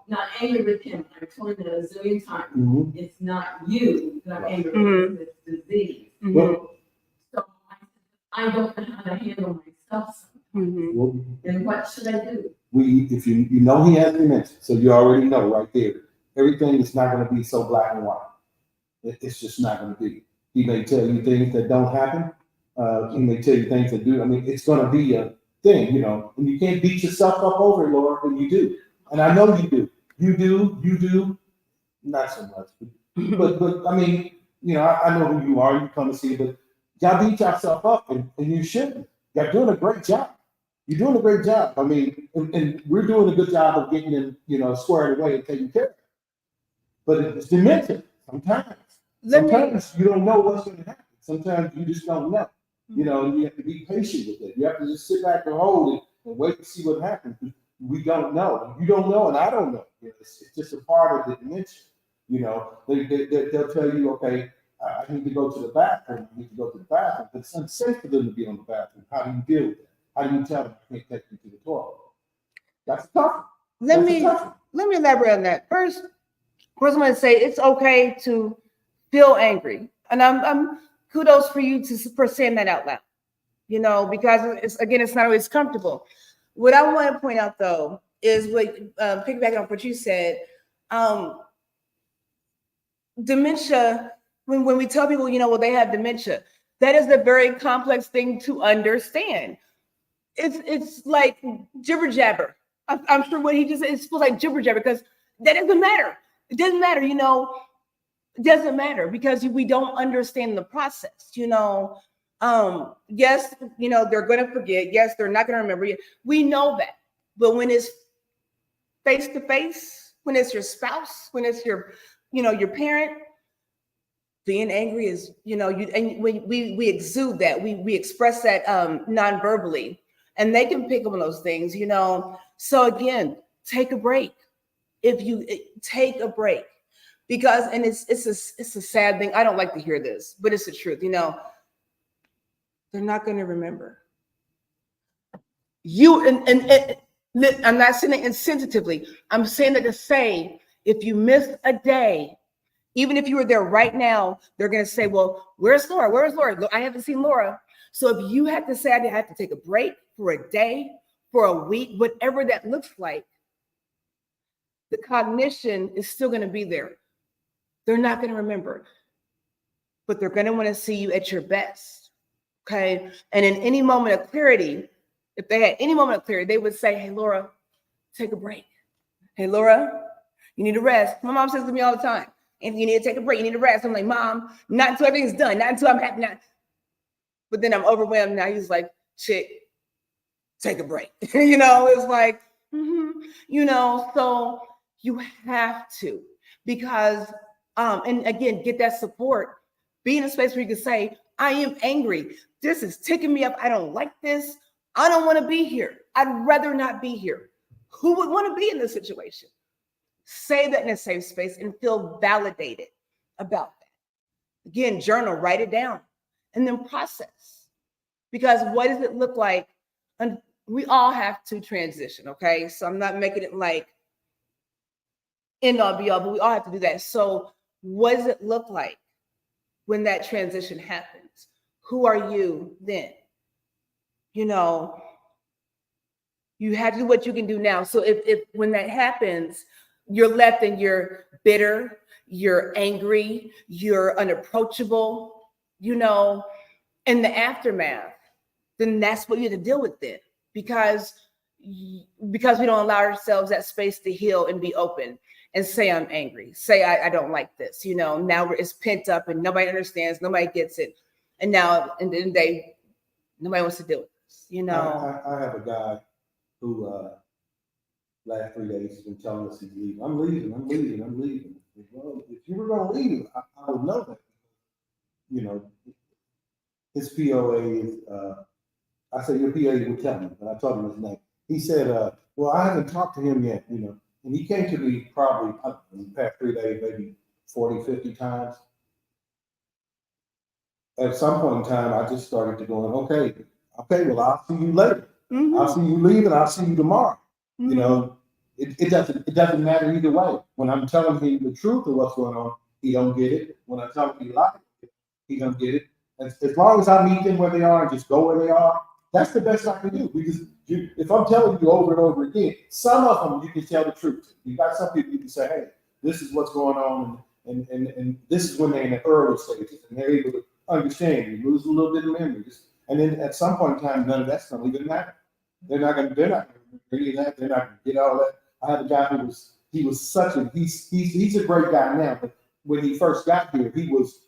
not angry with him? I've told him that a zillion times. Mm-hmm. It's not you that I'm angry with, it's disease. Mm-hmm. So I don't know how to handle myself. Mm-hmm. And what should I do? If you know he has dementia, so you already know right there, everything is not going to be so black and white. It's just not going to be. He may tell you things that don't happen. He may tell you things that do. I mean, it's going to be a thing, and you can't beat yourself up over it, Laura, and you do. And I know you do. You do. Not so much. But I mean, I know who you are. You come to see, but y'all beat yourself up, and you shouldn't. Y'all doing a great job. You're doing a great job. I mean, and we're doing a good job of getting them, squared away and taking care of it. But it's dementia sometimes. Sometimes you don't know what's going to happen. Sometimes you just don't know. And you have to be patient with it. You have to just sit back and hold it and wait to see what happens. We don't know. You don't know, and I don't know. It's just a part of the dementia. They'll tell you, okay, I need to go to the bathroom. But it's unsafe for them to be on the bathroom. How do you deal with that? How do you tell them I can't take you to the toilet? That's tough. Let me elaborate on that. First, I'm going to say it's okay to feel angry, and I'm kudos for you for saying that out loud. Because it's not always comfortable. What I want to point out though is piggybacking on what you said. Dementia. When we tell people, they have dementia, that is a very complex thing to understand. It's like jibber jabber. I'm sure what he just said, it feels like jibber jabber because that doesn't matter. It doesn't matter, it doesn't matter because we don't understand the process, yes, they're going to forget. Yes, they're not going to remember. We know that. But when it's face to face, when it's your spouse, when it's your parent, being angry is, and we exude that, we express that non-verbally, and they can pick up on those things, So again, take a break. Take a break, because, and it's a sad thing. I don't like to hear this, but it's the truth. They're not going to remember you. And I'm not saying it insensitively. I'm saying that to say, if you missed a day, even if you were there right now, they're going to say, well, where's Laura? Where's Laura? I haven't seen Laura. So if you had to say, I have to take a break for a day, for a week, whatever that looks like, the cognition is still going to be there. They're not going to remember, but they're going to want to see you at your best. Okay. And in any moment of clarity, if they had any moment of clarity, they would say, hey, Laura, take a break. Hey, Laura, you need to rest. My mom says to me all the time, and you need to take a break. You need to rest. I'm like, Mom, not until everything's done. Not until I'm happy. But then I'm overwhelmed. Now he's like, chick, take a break. It's like, so you have to, because, and again, get that support. Be in a space where you can say, I am angry. This is ticking me up. I don't like this. I don't want to be here. I'd rather not be here. Who would want to be in this situation? Say that in a safe space and feel validated about that. Again, journal, write it down, and then process. Because what does it look like? And we all have to transition, okay? So I'm not making it like end all be all, but we all have to do that. So what does it look like when that transition happens? Who are you then? You know, you have to do what you can do now. So if when that happens, you're left and you're bitter, you're angry, you're unapproachable, you know, in the aftermath, then that's what you have to deal with then. Because we don't allow ourselves that space to heal and be open and say I'm angry, say I don't like this, you know. Now it's pent up and nobody understands, nobody gets it, and now and then nobody wants to deal with this, you know. I have a guy who last 3 days has been telling us he's leaving. I'm leaving. Well, if you were going to leave, I would know that. You know, his POA is, I said, your PA would tell me, but I told him his name. He said, well, I haven't talked to him yet, you know. And he came to me probably in the past 3 days, maybe 40, 50 times. At some point in time, I just started to going, okay, well, I'll see you later. Mm-hmm. I'll see you leaving. I'll see you tomorrow. Mm-hmm. You know, it doesn't matter either way. When I'm telling him the truth of what's going on, he don't get it. When I tell him he lies, he don't get it. As long as I meet them where they are and just go where they are, that's the best I can do. Because if I'm telling you over and over again, some of them you can tell the truth. You got some people you can say, hey, this is what's going on, and this is when they're in the early stages and they're able to understand. You lose a little bit of memories, and then at some point in time, none of that's going to even matter. They're not going to remember any of that. They're not going to get all that. I had a guy who was such a he's a great guy now, but when he first got here, he was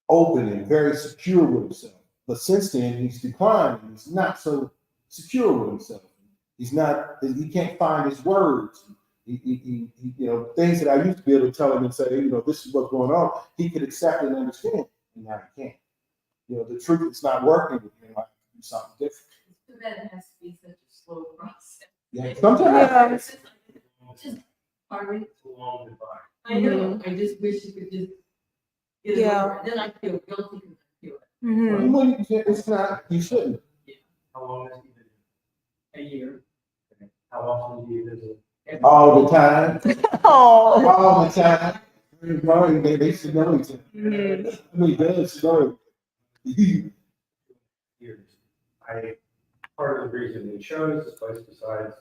open and very secure with himself. But since then, he's declined and he's not so secure with himself. He can't find his words. He you know, things that I used to be able to tell him and say, you know, this is what's going on, he could accept and understand, and now he can't. You know, the truth is not working with him. I have to do something different. It's too bad it has to be such a slow process. Yeah, sometimes. Just, pardon me? It's a long goodbye. I know, I just wish you could just get it over. Then I feel guilty because I feel it. Mm-hmm. Well, it's not, you shouldn't. How long has he been? A year. How often do you visit? All the time. Oh. All the time. They should know each other. Mm-hmm. I mean, they should know. Years. Part of the reason they chose this place, besides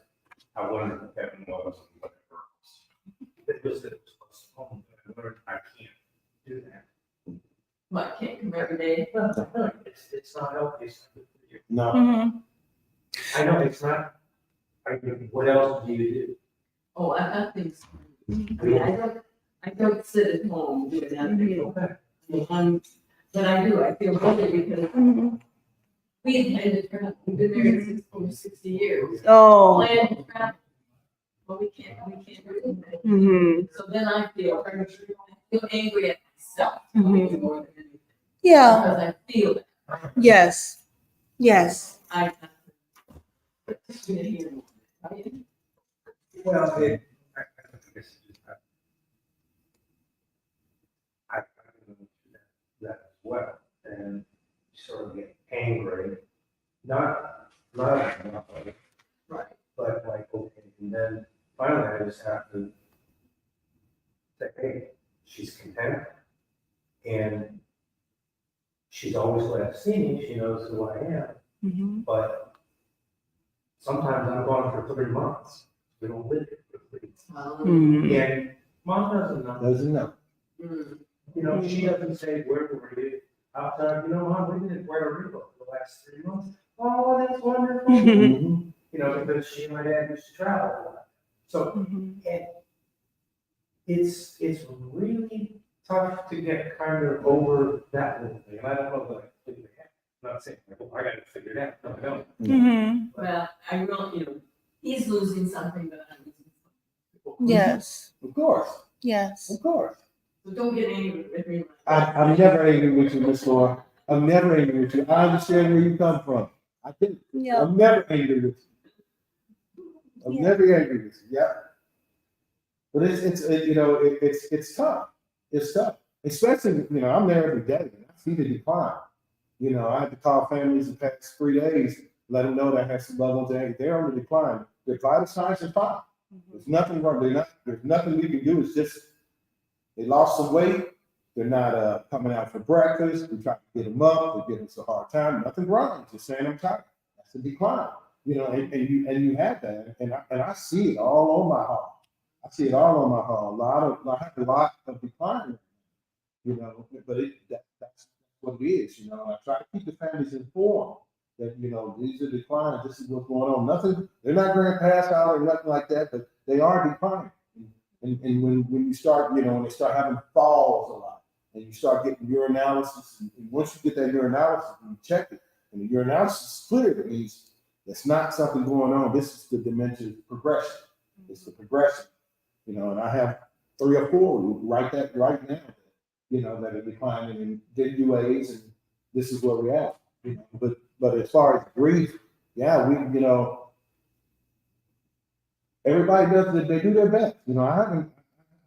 how wonderful Kevin was and whatever else, it was that it was close to home. I learned I can't do that. What, can't come every day? It's not healthy. It's not good for you. No. Mm-hmm. I know it's not. I mean, what else do you do? Oh, I've got things. I mean, I don't sit at home doing that. But I do, I feel guilty because we intend to travel. We've been married over 60 years. Oh. Plan to travel. But we can't do that. Mm-hmm. So then I feel angry at myself. Mhm. More than anything. Yeah. Because I feel it. Yes. Yes. I have to hear more. Well, I guess I've been through that as well, and you sort of get angry, not like, Right. but like, okay, and then finally I just have to say, hey, she's content, and she's always glad to see me, she knows who I am, Mm-hmm. but sometimes I'm gone for 3 months. We don't live here for 3 months. Mm-hmm. And Mom doesn't know. Doesn't know. You know, she doesn't say, where were you? I'll tell her, you know, Mom, we did Puerto Rico for the last 3 months. Oh, that's wonderful. Mhm. You know, because she and my dad used to travel a lot. So Mm-hmm. and it's really tough to get kind of over that little thing. And I don't know that I completely have. I'm not saying, oh, I got to figure it out. No, I don't. Mm-hmm. Well, I really, you know, he's losing something, but I'm losing something. Yes. Of course. Yes. Of course. So don't get angry with me. I'm never angry with you, Miss Laura. I'm never angry with you. I understand where you come from. I think Yeah. I'm never angry with you. I'm never angry with you. Yeah. But it's tough. It's tough. Especially, I'm there every day and I see the decline. You know, I had to call families the past 3 days, let them know that I had some loved ones. They're on the decline. Their vital signs are fine. There's nothing wrong. There's nothing we can do. It's just they lost some weight. They're not coming out for breakfast. We try to get them up. They give us a hard time. Nothing wrong. Just saying I'm tired. That's a decline. You know, and you have that, and I see it all on my heart. I see it all on my heart. I have a lot of decline. You know, but that's what it is. You know, I try to keep the families informed that, you know, these are declines. This is what's going on. Nothing. They're not going to pass out or nothing like that, but they are declining. And when you start, you know, when they start having falls a lot, and you start getting urinalysis, and once you get that urinalysis, you check it, and the urinalysis is clear, it means it's not something going on. This is the dementia progression. It's the progression, you know. And I have 3 or 4 right now, you know, that are declining in DUAs, and this is where we're at. You know, but as far as grief, yeah, we, you know, everybody does it. They do their best. You know, I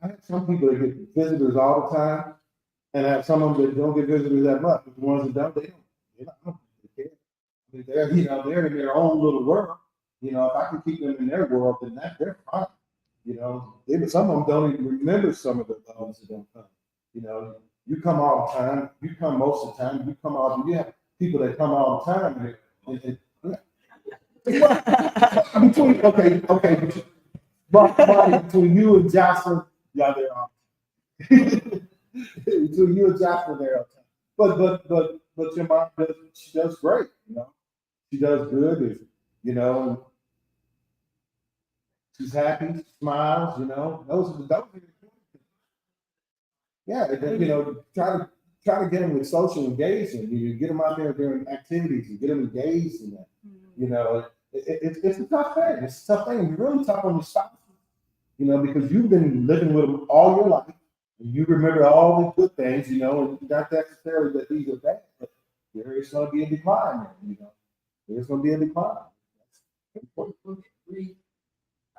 have some people that get visitors all the time, and I have some of them that don't get visitors that much. But the ones that don't, they don't care. I mean, they're, you know, they're in their own little world. You know, if I can keep them in their world, then they're fine. You know, some of them don't even remember some of the ones that don't come. You know, you come all the time. You come most of the time. You come all. You have people that come all the time. Okay. But between you and Jocelyn, yeah, they're on. Between you and Jocelyn, they're on. But your mom she does great. You know, she does good. You know, she's happy, smiles. You know, those are yeah. You know, try to get them with social engagement. You get them out there doing activities and get them engaged in that. You know, it's a tough thing. It's a tough thing. It's really tough on your spouse. You know, because you've been living with them all your life, and you remember all the good things. You know, and not necessarily that these are bad, but there is going to be a decline. You know, there's going to be a decline.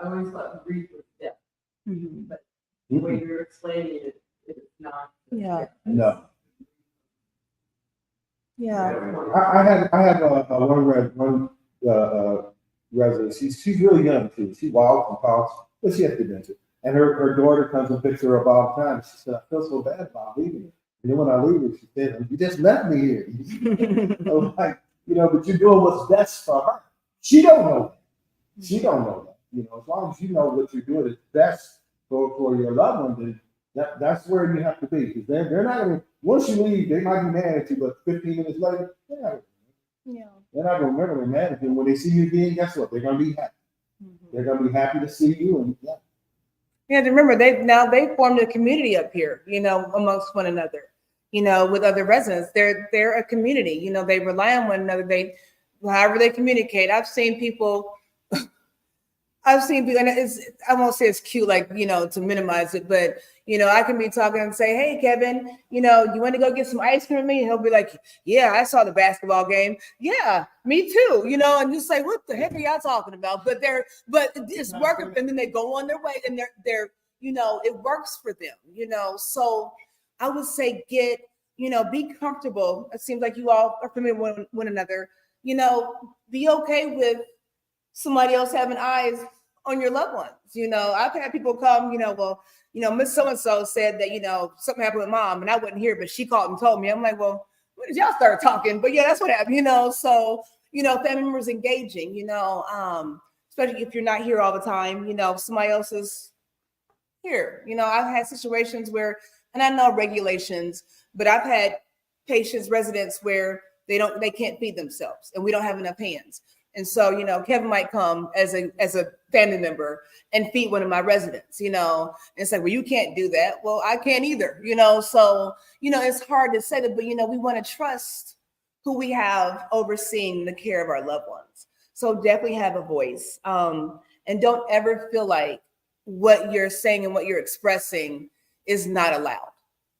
I always thought grief was death, but the way you're explaining it, it's not. Yeah. No. Yeah. I had one resident. She's really young too. She walks and talks, but she has dementia. And her daughter comes and picks her up all the time. She said, "I feel so bad about leaving her." And then when I leave her, she said, "You just left me here." I was like, you know, but you're doing what's best for her. She don't know that. She don't know that. You know, as long as you know what you're doing is best for your loved one, then that's where you have to be. Because they're not going to, once you leave, they might be mad at you, but 15 minutes later, they're not going to remember they're mad at you. When they see you again, guess what? They're going to be happy. They're going to be happy to see you. And Yeah, remember they formed a community up here, you know, amongst one another, you know, with other residents. They're a community, you know, they rely on one another. However they communicate. I've seen people, and I won't say it's cute, like, you know, to minimize it, but, you know, I can be talking and say, "Hey, Kevin, you know, you want to go get some ice cream with me?" And he'll be like, "Yeah, I saw the basketball game." "Yeah, me too." You know, and just like, "What the heck are y'all talking about?" But it's working, and then they go on their way, and they're, you know, it works for them, you know. So I would say be comfortable. It seems like you all are familiar with one another. You know, be okay with somebody else having eyes on your loved ones. You know, I've had people come, you know, "Well, you know, Miss So-and-so said that, you know, something happened with mom and I wasn't here, but she called and told me." I'm like, "Well, when did y'all start talking?" But yeah, that's what happened, you know. So, you know, family members engaging, you know, especially if you're not here all the time, you know, somebody else is here. You know, I've had situations where, and I know regulations, but I've had patients, residents where they can't feed themselves and we don't have enough hands. And so, you know, Kevin might come as a family member and feed one of my residents, you know, and it's like, "Well, you can't do that." Well, I can't either, you know. So, you know, it's hard to say that, but, you know, we want to trust who we have overseeing the care of our loved ones. So definitely have a voice, and don't ever feel like what you're saying and what you're expressing is not allowed.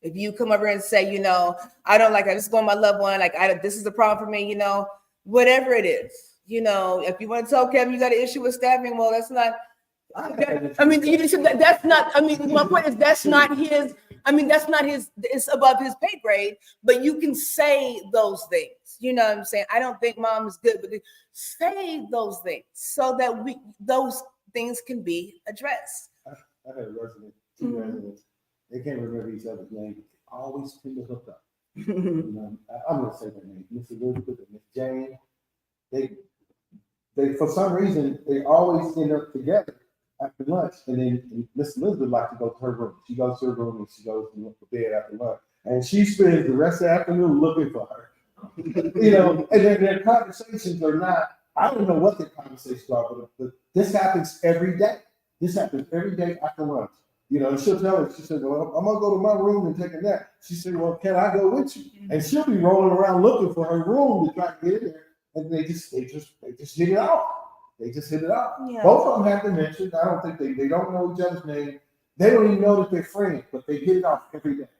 If you come over and say, you know, "I just go on my loved one, this is the problem for me," you know, whatever it is. You know, if you want to tell Kevin you got an issue with staffing, well, that's not, I mean, you just, that's not, I mean, my point is that's not his, I mean, that's not his, it's above his pay grade, but you can say those things. You know what I'm saying? I don't think mom is good, but say those things so that those things can be addressed. I had a resident, two residents, they can't remember each other's name, but they always keep it hooked up. You know, I'm gonna say their name, Miss Elizabeth and Miss Jane. They for some reason they always end up together after lunch, and then Miss Elizabeth likes to go to her room. She goes to her room and she goes to bed after lunch, and she spends the rest of the afternoon looking for her. You know, and then their conversations are not. I don't know what their conversations are, but this happens every day. This happens every day after lunch. You know, and she'll tell her, she said, well, I'm gonna go to my room and take a nap. She said, well, can I go with you? And she'll be rolling around looking for her room to try to get in there. And they just hit it off. They just hit it off. Yeah. Both of them have dementia. I don't think they don't know each other's name. They don't even know that they're friends, but they hit it off every day.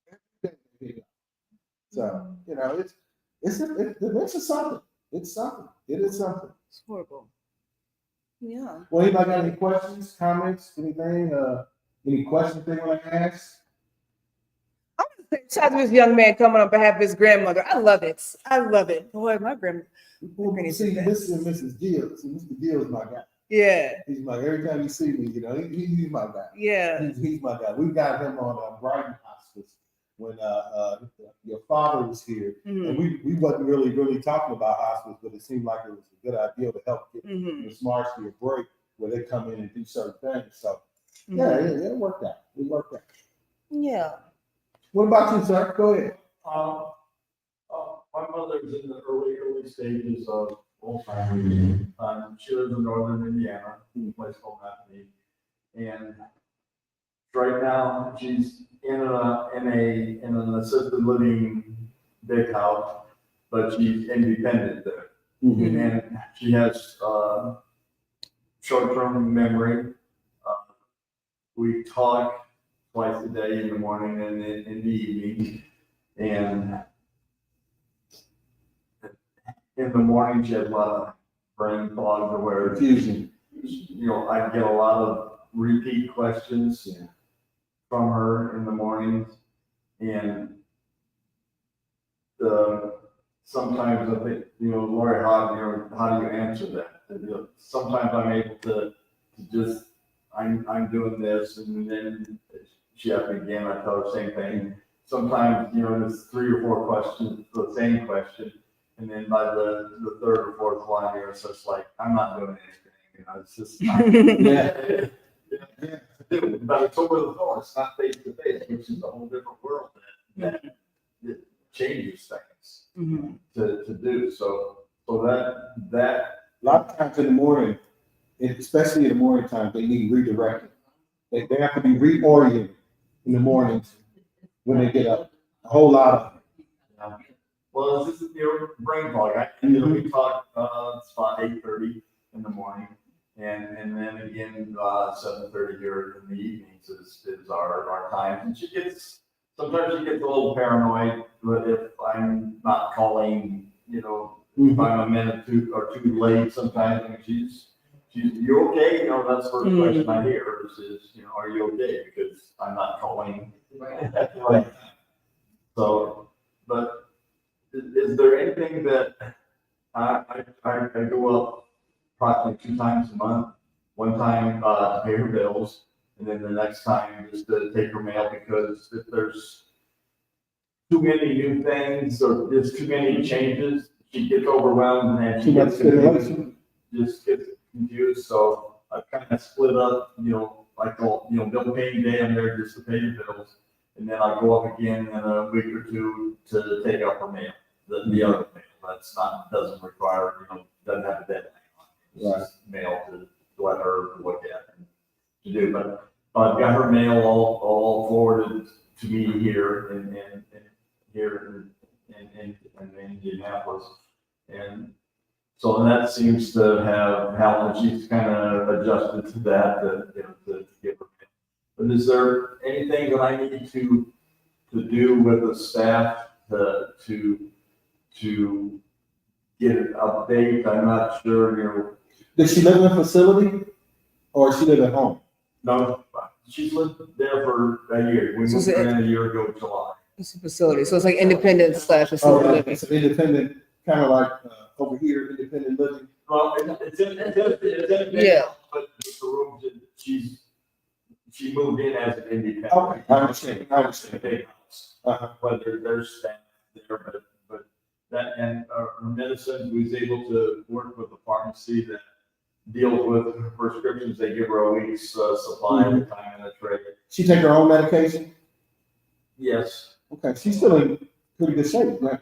Every day they hit it off. So, you know, it's something. It's something. It is something. It's horrible. Yeah. Well, anybody got any questions, comments, anything? Any questions they want to ask? I want to say, shout out to this young man coming on behalf of his grandmother. I love it. I love it. Boy, my grandmother. Well, see, Mr. and Mrs. Gill. See, Mr. Gill is my guy. Yeah. He's my, every time you see me, you know, he's my guy. Yeah. He's my guy. We got him on Brighton Hospice when your father was here. And we wasn't really talking about hospice, but it seemed like it was a good idea to help get the Smarty a break where they come in and do certain things. So, yeah, it worked out. It worked out. Yeah. What about you, sir? Go ahead. My mother's in the early stages of Alzheimer's. She lives in northern Indiana, in a place called Bethany. And right now, she's in an assisted living big house, but she's independent there. And she has short-term memory. We talk twice a day, in the morning and in the evening. And in the morning, she has a lot of brain fog or where Confusion. you know, I get a lot of repeat questions from her in the mornings, and sometimes I think, you know, Lori, how do you answer that? You know, sometimes I'm able to just I'm doing this, and then she asks me again, I tell her the same thing. Sometimes, you know, there's 3 or 4 questions, the same question. And then by the 3rd or 4th one, it's just like, I'm not doing anything. You know, it's just not, but it's over the phone. It's not face to face, which is a whole different world that changes things to do. So that A lot of times in the morning, especially in the morning time, they need redirecting. They have to be reoriented in the mornings when they get up. A whole lot of them. Well, this is your brain fog. We talk, it's about 8:30 in the morning, and then again, 7:30 here in the evenings is our time. And sometimes she gets a little paranoid, but if I'm not calling, you know, if I'm a minute or two late, sometimes, I mean, she's, you okay? You know, that's the first question I hear is, you know, are you okay? Because I'm not calling. Right. So, but is there anything that I go up approximately 2 times a month, one time to pay her bills, and then the next time just to take her mail, because if there's too many new things or there's too many changes, she gets overwhelmed and she gets confused. So I kind of split up, you know, like, you know, bill paying day, I'm there just to pay the bills. And then I go up again in a week or 2 to take up her mail, the other mail. Doesn't require, you know, doesn't have a deadline on it. It's just mail to let her look at and to do. But I've got her mail all forwarded to me here in Indianapolis. And so that seems to have helped, and she's kind of adjusted to that, to give her mail. But is there anything that I need to do with the staff to get an update? I'm not sure, you know. Does she live in a facility? or she live at home? No, she's lived there for a year. We So moved is her it- in a year ago, July. It's a facility, so it's like independent slash assisted Oh, living. it's independent, kind of like over here, independent living. Well, it's in, Yeah. but the rooms, she moved in as an independent. Okay, I understand. Big house. Uh-huh. But there's staff there, but that, and our medicine, we was able to work with the pharmacy that deals with prescriptions. They give her a week's supply at a time in a tray. She take her own medication? Yes. Okay, she's still in pretty good shape, right?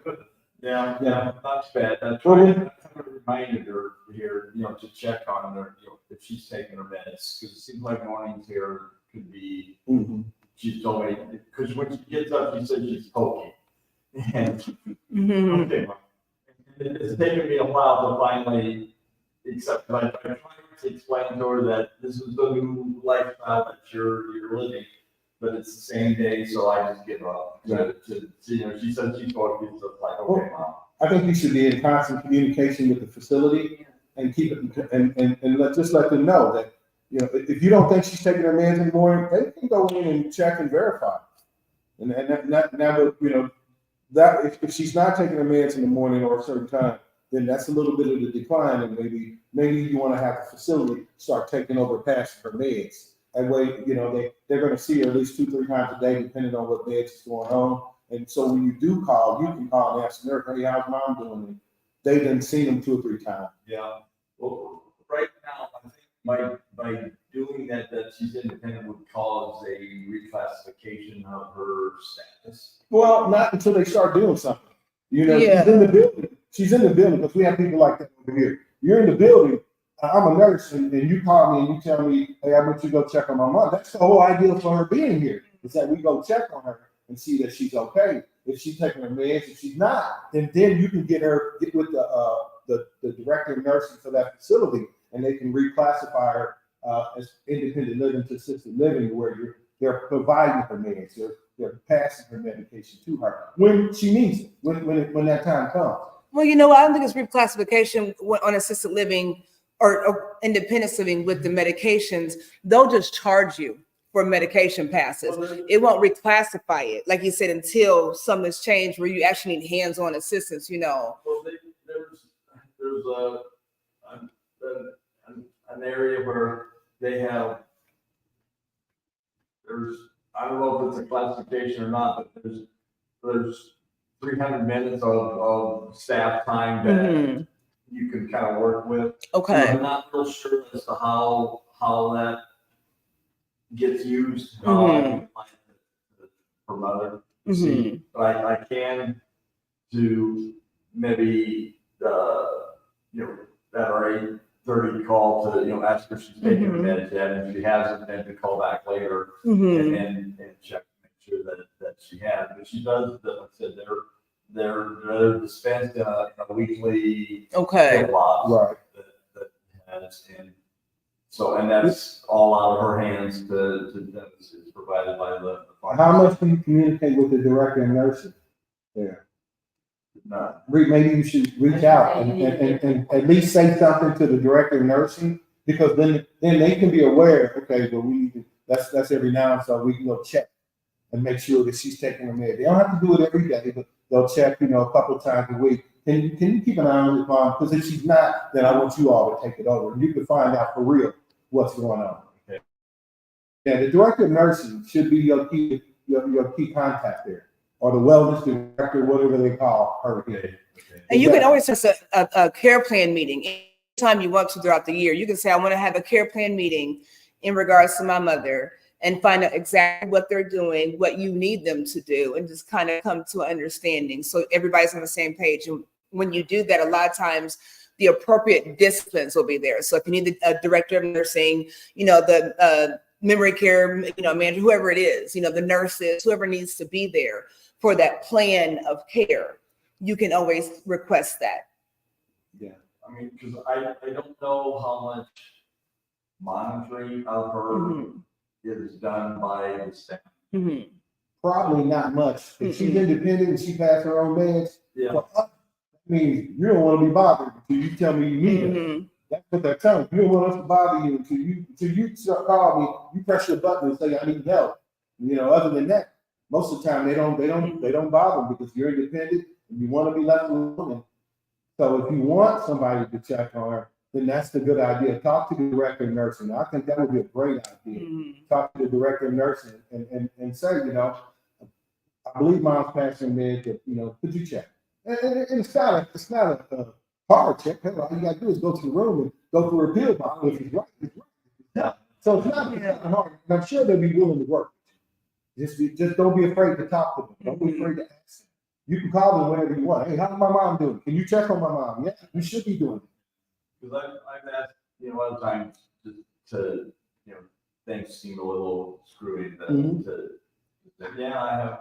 Yeah, Yeah. not too bad. I Well, kind of reminded her here, to check on her, if she's taking her meds, because it seems like mornings here could be, Mhm. she told me, because when she gets up, she says she's poking. And, Mhm. okay, well, and it's taken me a while to finally accept, but I'm trying to explain to her that this is the new lifestyle that you're living. But it's the same day, so I just give up. She said she's going to be like, okay, Mom. I think you should be in constant communication with the facility and keep it, and just let them know that, if you don't think she's taking her meds in the morning, they can go in and check and verify. And that if she's not taking her meds in the morning or a certain time, then that's a little bit of the decline, and maybe you want to have the facility start taking over passing her meds. That way, they're going to see her at least 2-3 times a day, depending on what meds is going on. And so when you do call, you can call and ask the nurse, hey, how's Mom doing? And they done seen them 2 or 3 times. Yeah. Well, right now, I think by doing that she's independent would cause a reclassification of her status. Well, not until they start doing something. Yeah. She's in the building. She's in the building because we have people like that over here. You're in the building. I'm a nurse, and you call me and you tell me, hey, I want you to go check on my mom. That's the whole idea for her being here, is that we go check on her and see that she's okay. If she's taking her meds, if she's not, then you can get with the director of nursing for that facility, and they can reclassify her as independent living to assisted living, where they're providing her meds, they're passing her medication to her when she needs it, when that time comes. Well, I don't think it's reclassification on assisted living or independence living with the medications. They'll just charge you for medication passes. It won't reclassify it, like you said, until something's changed where you actually need hands-on assistance. Well, there's an area where they have, I don't know if it's a classification or not, but there's 300 minutes of staff time that you can kind of work with. Okay. So I'm not real sure as to how that gets used, Mhm. for mother to see. But I can do maybe that or 8:30 call to ask her if she's taking her meds yet, and if she hasn't, then to call back later and check to make sure that she has. But she does, like I said, they're dispensed in a weekly pill box Right. that has, and that's all out of her hands. Is provided by the pharmacy. How much do you communicate with the director of nursing there? None. Maybe you should reach out and at least say something to the director of nursing, because then they can be aware, okay, well, we need to, that's every now and so we can go check and make sure that she's taking her med. They don't have to do it every day, but they'll check, a couple of times a week. Can you keep an eye on this mom? Because if she's not, then I want you all to take it over, and you can find out for real what's going on. Okay. Yeah, the director of nursing should be your key contact there, or the wellness director, whatever they call her. Okay. And you can always just a care plan meeting anytime you want to throughout the year. You can say, I want to have a care plan meeting in regards to my mother, and find out exactly what they're doing, what you need them to do, and just kind of come to an understanding. So everybody's on the same page. And when you do that, a lot of times the appropriate disciplines will be there. So if you need a director of nursing, the memory care, manager, whoever it is, the nurses, whoever needs to be there for that plan of care, you can always request that. Yeah. I mean, because I don't know how much monitoring of her is done by the staff. Probably not much. If she's independent and she passes her own meds, Yeah. for us, that means you don't want to be bothered until you tell me you need it. That's what they're telling you. You don't want us to bother you until you call me, you press your button and say, I need help. Other than that, most of the time they don't bother because you're independent and you want to be left alone. And so if you want somebody to check on her, then that's the good idea. Talk to the director of nursing. I think that would be a great idea. Talk to the director of nursing and say, I believe mom's passing mid, but could you check? And it's not a hard check. All you gotta do is go to the room and go through a pill bottle. If it's right, it's right. Yeah. So it's not hard. And I'm sure they'll be willing to work. Just don't be afraid to talk to them. Don't be afraid to ask them. You can call them whenever you want. Hey, how's my mom doing? Can you check on my mom? Yeah, you should be doing it. Because I've asked, other times to things seem a little screwy yeah, I have,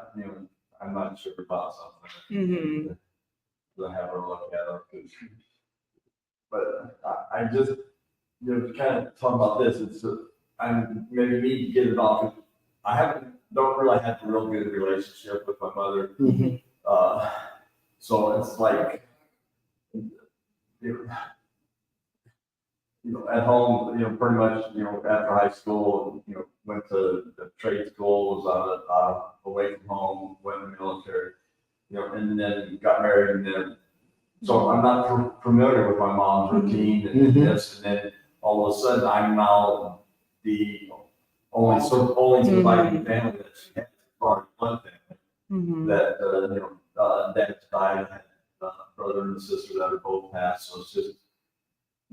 I'm not sure about something. To have her look at it. But I just, kind of talk about this. I'm maybe need to get it off. I don't really have a real good relationship with my mother. So it's like, at home, pretty much, after high school, went to the trade school, was away from home, went in the military, and then got married, and then, so I'm not familiar with my mom's routine and this, and then all of a sudden I'm now the only surviving family that she had, or one family, that, dad's died, brother and sister that are both passed, so it's just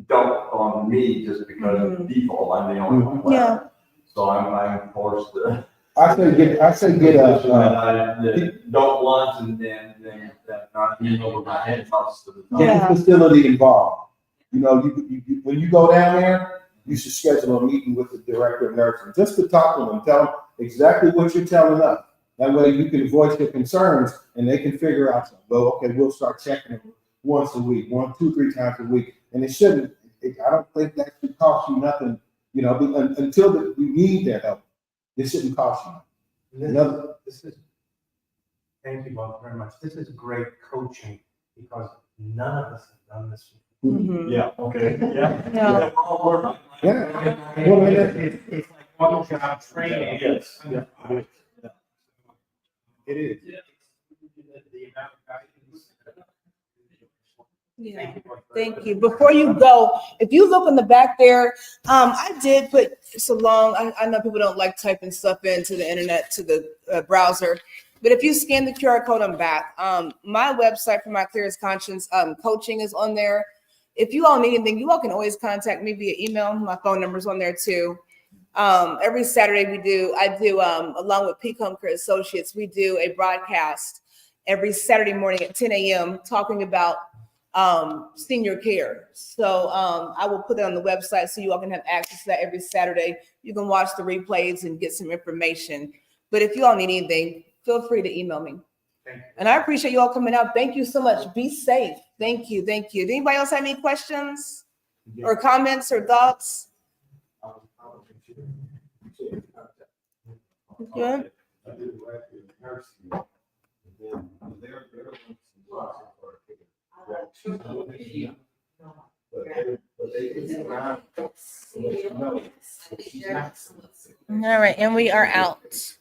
dumped on me just because of default. I'm the only one left. Yeah. So I'm forced to. I say get a don't lunch and then not being over my head most of the time. get the facility involved. You when you go down there, you should schedule a meeting with the director of nursing just to talk to them, tell them exactly what you're telling us. That way you can voice your concerns and they can figure out, well, okay, we'll start checking them once a week, 1, 2, 3 times a week. And it shouldn't, I don't think that should cost you nothing, until we need their help. It shouldn't cost you nothing. Thank you both very much. This is great coaching because none of us have done this Mm-hmm. Yeah, okay, yeah. Yeah. Yeah. Well, it's like on the job training. Yes. Yeah. It is. The amount of guidance. Yeah. Thank you. Before you go, if you look in the back there, I did put so long. I know people don't like typing stuff into the internet to the browser, but if you scan the QR code on back, my website for my Clearest Conscience coaching is on there. If you all need anything, you all can always contact me via email. My phone number's on there too. Every Saturday I do along with Peak Home Care Associates, we do a broadcast every Saturday morning at 10 a.m. talking about senior care. So I will put it on the website so you all can have access to that every Saturday. You can watch the replays and get some information. But if you all need anything, feel free to email me. And I appreciate you all coming out. Thank you so much. Be safe. Thank you. Thank you. Does anybody else have any questions or comments or thoughts? Good. All right, and we are out.